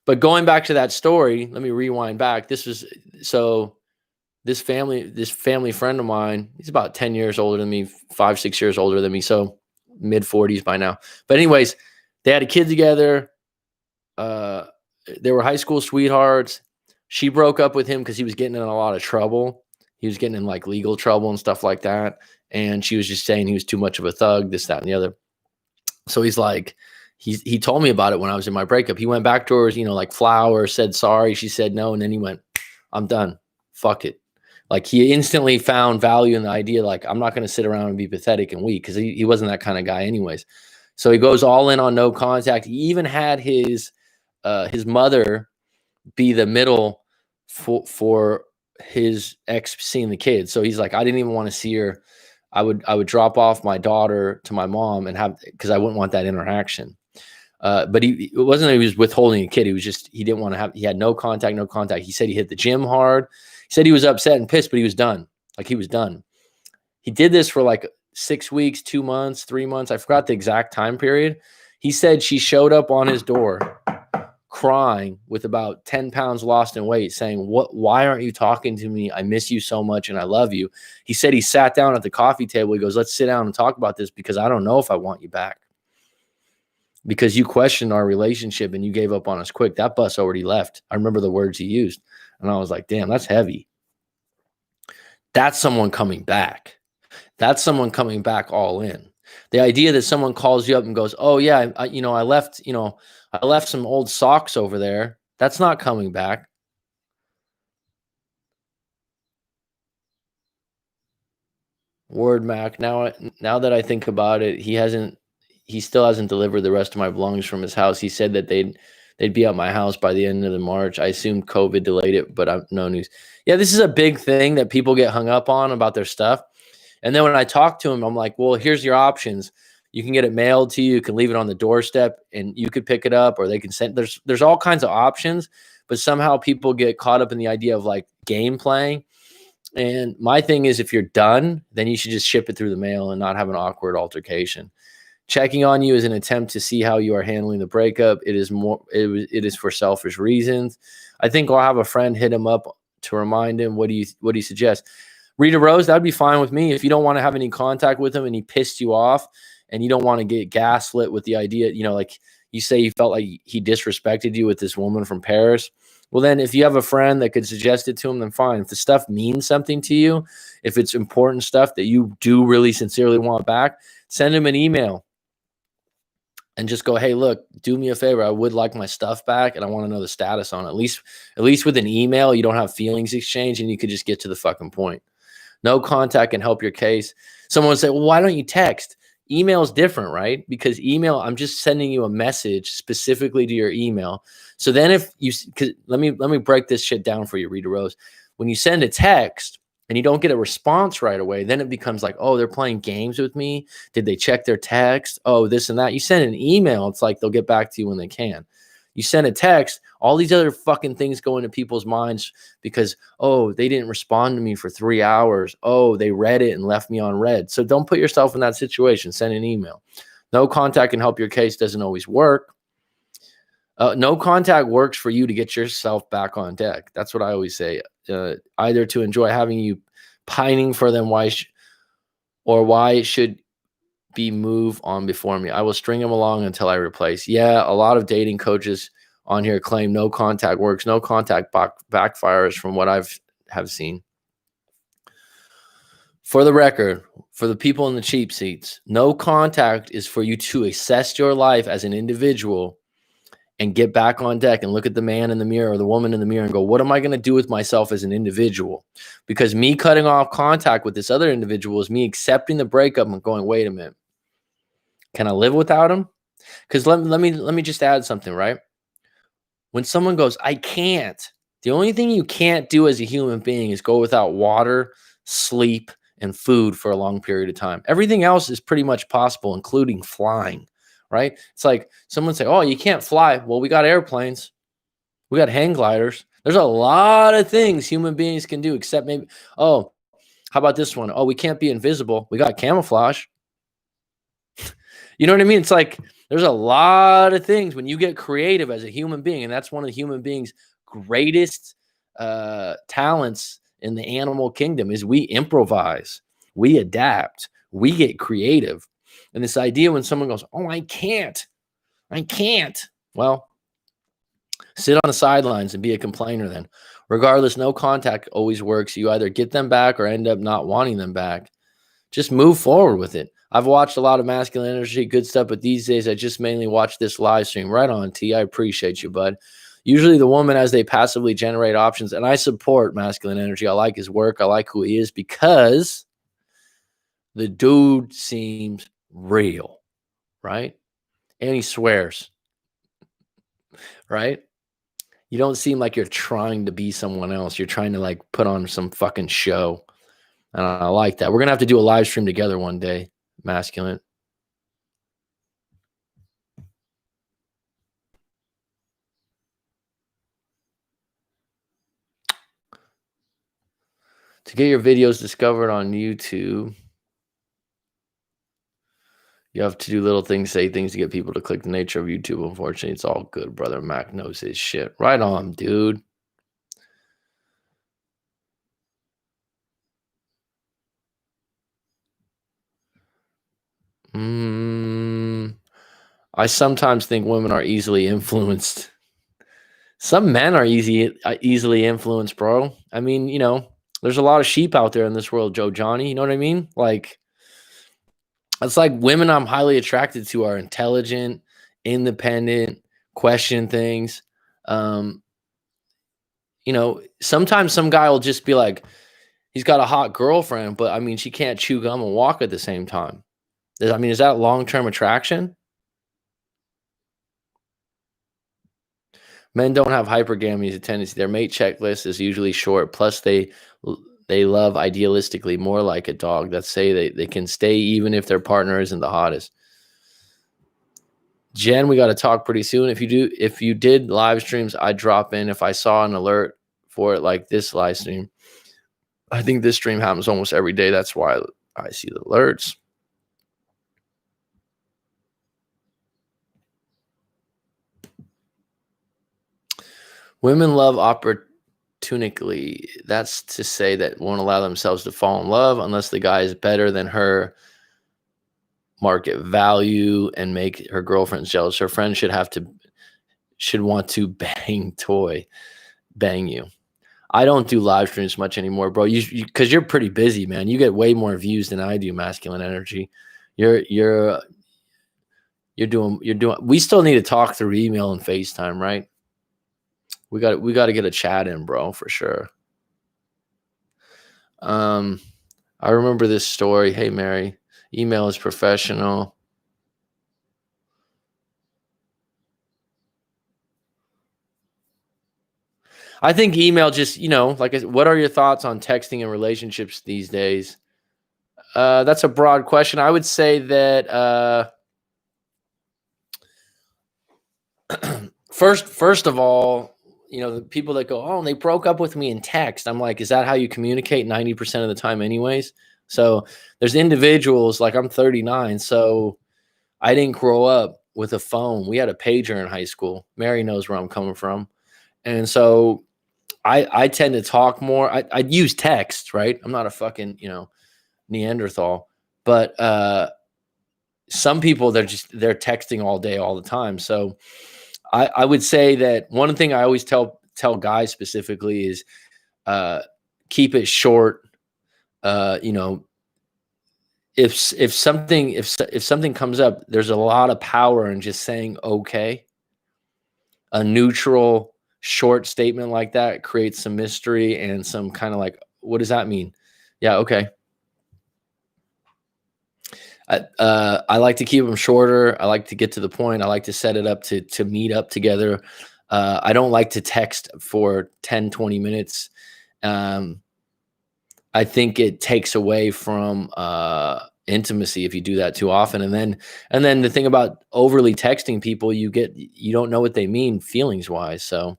But going back to that story, let me rewind back. This family friend of mine, he's about 10 years older than me, 5-6 years older than me, so mid 40s by now. But anyways, they had a kid together. They were high school sweethearts. She broke up with him because he was getting in a lot of trouble. He was getting in like legal trouble and stuff like that. And she was just saying he was too much of a thug, this, that, and the other. So he's like, he told me about it when I was in my breakup. He went back to her, like flowers, said sorry. She said no. And then he went, I'm done. Fuck it. Like, he instantly found value in the idea, like, I'm not going to sit around and be pathetic and weak, because he wasn't that kind of guy anyways. So he goes all in on no contact. He even had his mother be the middle for his ex seeing the kids. So he's like, I didn't even want to see her. I would drop off my daughter to my mom because I wouldn't want that interaction. But it wasn't that he was withholding a kid. He didn't want to have, he had no contact. He said he hit the gym hard. He said he was upset and pissed, but he was done. Like, he was done. He did this for like 6 weeks, 2 months, 3 months. I forgot the exact time period. He said she showed up on his door crying with about 10 pounds lost in weight, saying, why aren't you talking to me? I miss you so much and I love you. He said he sat down at the coffee table. He goes, let's sit down and talk about this, because I don't know if I want you back, because you questioned our relationship and you gave up on us quick. That bus already left. I remember the words he used. And I was like, damn, that's heavy. That's someone coming back. That's someone coming back all in. The idea that someone calls you up and goes, oh yeah, I left some old socks over there. That's not coming back. Word Mac. Now that I think about it, he still hasn't delivered the rest of my belongings from his house. He said that they'd be at my house by the end of the March. I assume COVID delayed it, but no news. Yeah, this is a big thing that people get hung up on about their stuff. And then when I talk to him, I'm like, well, here's your options. You can get it mailed to you. You can leave it on the doorstep and you could pick it up, or they can send. There's all kinds of options, but somehow people get caught up in the idea of like game playing. And my thing is, if you're done, then you should just ship it through the mail and not have an awkward altercation. Checking on you is an attempt to see how you are handling the breakup. It is for selfish reasons. I think I'll have a friend hit him up to remind him. What do you suggest? Rita Rose, that'd be fine with me. If you don't want to have any contact with him and he pissed you off and you don't want to get gaslit with the idea, like you say you felt like he disrespected you with this woman from Paris. Well, then if you have a friend that could suggest it to him, then fine. If the stuff means something to you, if it's important stuff that you do really sincerely want back, send him an email and just go, hey, look, do me a favor. I would like my stuff back and I want to know the status on it. At least with an email, you don't have feelings exchange and you could just get to the fucking point. No contact can help your case. Someone would say, well, why don't you text? Email is different, right? Because email, I'm just sending you a message specifically to your email. So then let me break this shit down for you, Rita Rose. When you send a text and you don't get a response right away, then it becomes like, oh, they're playing games with me. Did they check their text? Oh, this and that. You send an email, it's like they'll get back to you when they can. You send a text, all these other fucking things go into people's minds because, oh, they didn't respond to me for 3 hours. Oh, they read it and left me on red. So don't put yourself in that situation. Send an email. No contact can help your case doesn't always work. No contact works for you to get yourself back on deck. That's what I always say. Either to enjoy having you pining for them, why should be move on before me. I will string them along until I replace. Yeah, a lot of dating coaches on here claim no contact works. No contact backfires from what have seen. For the record, for the people in the cheap seats, no contact is for you to assess your life as an individual and get back on deck and look at the man in the mirror or the woman in the mirror and go, what am I going to do with myself as an individual? Because me cutting off contact with this other individual is me accepting the breakup and going, wait a minute, can I live without him? Because let me just add something, right? When someone goes, I can't, the only thing you can't do as a human being is go without water, sleep, and food for a long period of time. Everything else is pretty much possible, including flying, right? It's like someone say, oh, you can't fly. Well, we got airplanes. We got hang gliders. There's a lot of things human beings can do, except maybe, oh, how about this one? Oh, we can't be invisible. We got camouflage. You know what I mean? It's like there's a lot of things when you get creative as a human being, and that's one of the human being's greatest talents in the animal kingdom is we improvise, we adapt, we get creative. And this idea when someone goes, oh, I can't. Well, sit on the sidelines and be a complainer then. Regardless, no contact always works. You either get them back or end up not wanting them back. Just move forward with it. I've watched a lot of masculine energy, good stuff, but these days I just mainly watch this live stream. Right on, T. I appreciate you, bud. Usually the woman, as they passively generate options, and I support masculine energy. I like his work. I like who he is because the dude seems real, right? And he swears, right? You don't seem like you're trying to be someone else. You're trying to like put on some fucking show. And I like that. We're going to have to do a live stream together one day, masculine. To get your videos discovered on YouTube, you have to do little things, say things to get people to click. The nature of YouTube, unfortunately, it's all good. Brother Mac knows his shit. Right on, dude. I sometimes think women are easily influenced. Some men are easily influenced, bro. I mean, you know, there's a lot of sheep out there in this world, Joe Johnny. You know what I mean? Like, it's like women I'm highly attracted to are intelligent, independent, question things. You know, sometimes some guy will just be like, he's got a hot girlfriend, but I mean, she can't chew gum and walk at the same time. I mean, is that long-term attraction? Men don't have hypergamy as a tendency. Their mate checklist is usually short. Plus, they love idealistically more like a dog. That say they can stay even if their partner isn't the hottest. Jen, we got to talk pretty soon. If you did live streams, I'd drop in if I saw an alert for it, like this live stream. I think this stream happens almost every day. That's why I see the alerts. Women love opportunistically. That's to say that won't allow themselves to fall in love unless the guy is better than her market value and make her girlfriends jealous. Her friend should want to bang you. I don't do live streams much anymore, bro. You because you're pretty busy, man. You get way more views than I do. Masculine energy. You're doing. We still need to talk through email and FaceTime, right? We got to get a chat in, bro, for sure. I remember this story. Hey, Mary, email is professional. I think email just, you know, like, what are your thoughts on texting and relationships these days? That's a broad question. I would say that first of all, you know, the people that go, oh, they broke up with me in text. I'm like, is that how you communicate 90% of the time anyways? So there's individuals, like I'm 39, so I didn't grow up with a phone. We had a pager in high school. Mary knows where I'm coming from. And so I tend to talk more. I'd use text, right? I'm not a fucking, Neanderthal. But some people, they're texting all day, all the time. So I would say that one thing I always tell guys specifically is keep it short. If something comes up, there's a lot of power in just saying okay. A neutral, short statement like that creates some mystery and some kind of like, what does that mean? Yeah, okay. I like to keep them shorter. I like to get to the point. I like to set it up to meet up together. I don't like to text for 10, 20 minutes. I think it takes away from intimacy if you do that too often. And then the thing about overly texting people, you don't know what they mean feelings wise. So,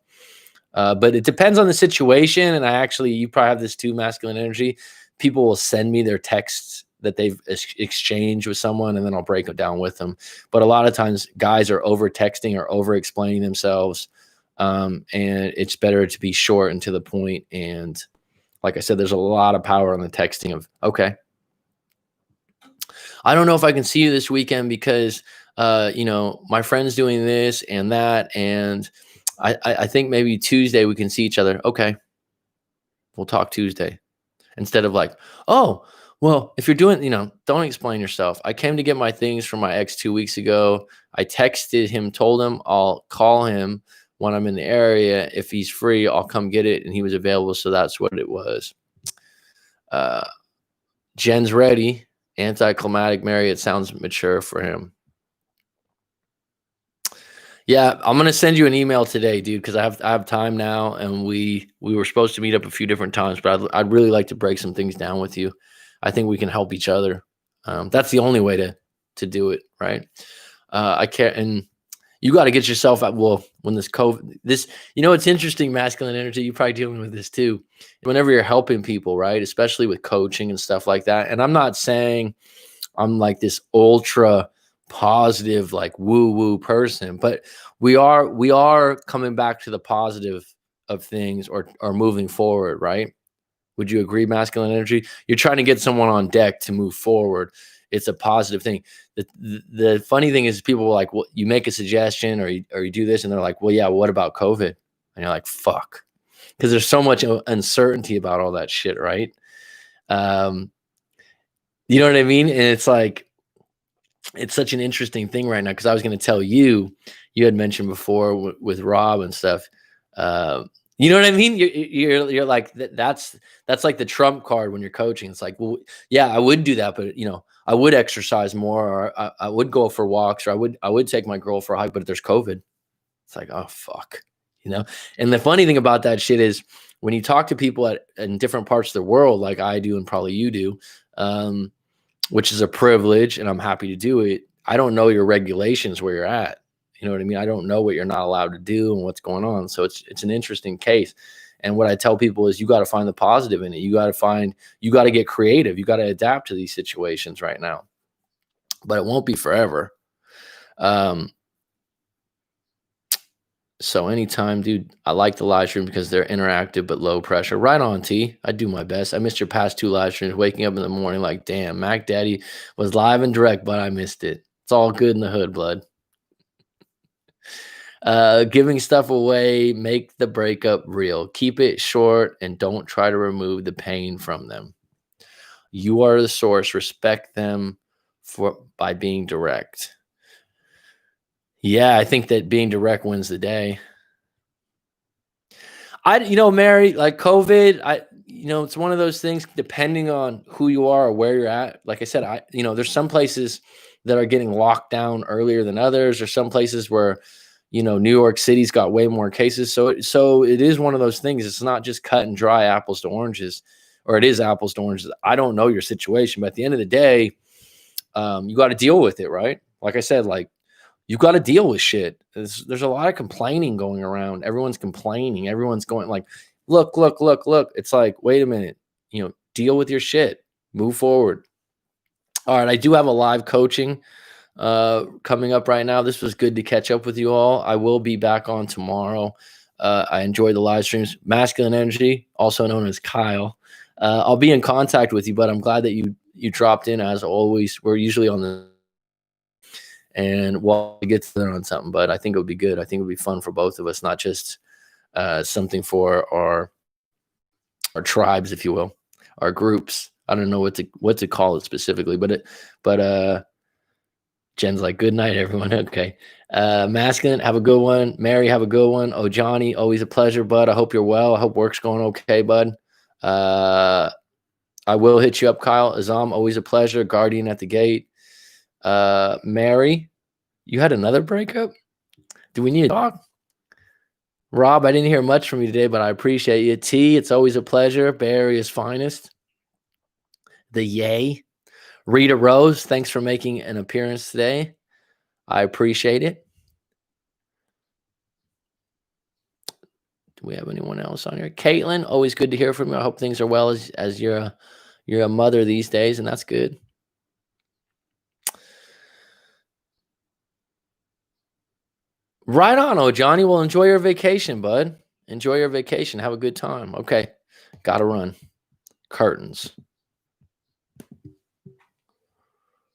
but it depends on the situation. And you probably have this too, masculine energy. People will send me their texts that they've exchanged with someone, and then I'll break it down with them. But a lot of times guys are over texting or over explaining themselves. And it's better to be short and to the point. And like I said, there's a lot of power on the texting of, okay, I don't know if I can see you this weekend because, my friend's doing this and that. And I think maybe Tuesday we can see each other. Okay, we'll talk Tuesday. Instead of like, oh, well, if you're doing, don't explain yourself. I came to get my things from my ex 2 weeks ago. I texted him, told him I'll call him when I'm in the area. If he's free, I'll come get it. And he was available. So that's what it was. Jen's ready. Anticlimactic, Mary. It sounds mature for him. Yeah, I'm gonna send you an email today, dude, because I have time now, and we were supposed to meet up a few different times, but I'd really like to break some things down with you. I think we can help each other. That's the only way to do it, right? I can't, and you got to get yourself out. Well, when this COVID, it's interesting, masculine energy. You're probably dealing with this too. Whenever you're helping people, right, especially with coaching and stuff like that. And I'm not saying I'm like this ultra positive, like woo person, but we are coming back to the positive of things or moving forward, right? Would you agree, masculine energy? You're trying to get someone on deck to move forward. It's a positive thing. The funny thing is people are like, well, you make a suggestion or you do this, and they're like, well, yeah, what about COVID? And you're like, fuck. Because there's so much uncertainty about all that shit, right? You know what I mean? And it's like, it's such an interesting thing right now because I was going to tell you had mentioned before with Rob and stuff. You know what I mean? You're like that's like the trump card when you're coaching. It's like, well, yeah, I would do that, but I would exercise more, or I would go for walks, or I would take my girl for a hike. But if there's COVID, it's like, oh fuck, And the funny thing about that shit is when you talk to people in different parts of the world, like I do and probably you do, which is a privilege, and I'm happy to do it. I don't know your regulations where you're at. You know what I mean? I don't know what you're not allowed to do and what's going on. So it's an interesting case. And what I tell people is you got to find the positive in it. You got to get creative. You got to adapt to these situations right now. But it won't be forever. So anytime, dude, I like the live stream because they're interactive but low pressure. Right on, T. I do my best. I missed your past 2 live streams, waking up in the morning like, damn, Mac Daddy was live and direct, but I missed it. It's all good in the hood, blood. Giving stuff away, make the breakup real. Keep it short and don't try to remove the pain from them. You are the source. Respect them by being direct. Yeah, I think that being direct wins the day. Mary, like COVID, it's one of those things depending on who you are or where you're at. Like I said, there's some places that are getting locked down earlier than others. There's some places where, New York City's got way more cases. So it is one of those things. It's not just cut and dry apples to oranges, or it is apples to oranges. I don't know your situation, but at the end of the day, you got to deal with it, right? Like I said, like, you got to deal with shit. There's a lot of complaining going around. Everyone's complaining. Everyone's going like, look. It's like, wait a minute, deal with your shit. Move forward. All right. I do have a live coaching coming up right now. This was good to catch up with you all. I will be back on tomorrow. I enjoy the live streams. Masculine Energy, also known as Kyle. I'll be in contact with you, but I'm glad that you dropped in as always. We're usually on the and we'll get together on something, but I think it would be good. I think it would be fun for both of us, not just something for our tribes, if you will, our groups. I don't know what to call it specifically, but Jen's like, good night, everyone. Okay. Masculine, have a good one. Mary, have a good one. Oh, Johnny, always a pleasure, bud. I hope you're well. I hope work's going okay, bud. I will hit you up, Kyle. Azam, always a pleasure. Guardian at the gate. Mary, you had another breakup? Do we need to talk? Rob, I didn't hear much from you today, but I appreciate you. T, it's always a pleasure. Bay Area's finest. The Yay. Rita Rose, thanks for making an appearance today. I appreciate it. Do we have anyone else on here? Caitlin, always good to hear from you. I hope things are well as you're a mother these days, and that's good. Right on, oh Johnny. Well, enjoy your vacation, bud. Enjoy your vacation. Have a good time. Okay, gotta run. Curtains.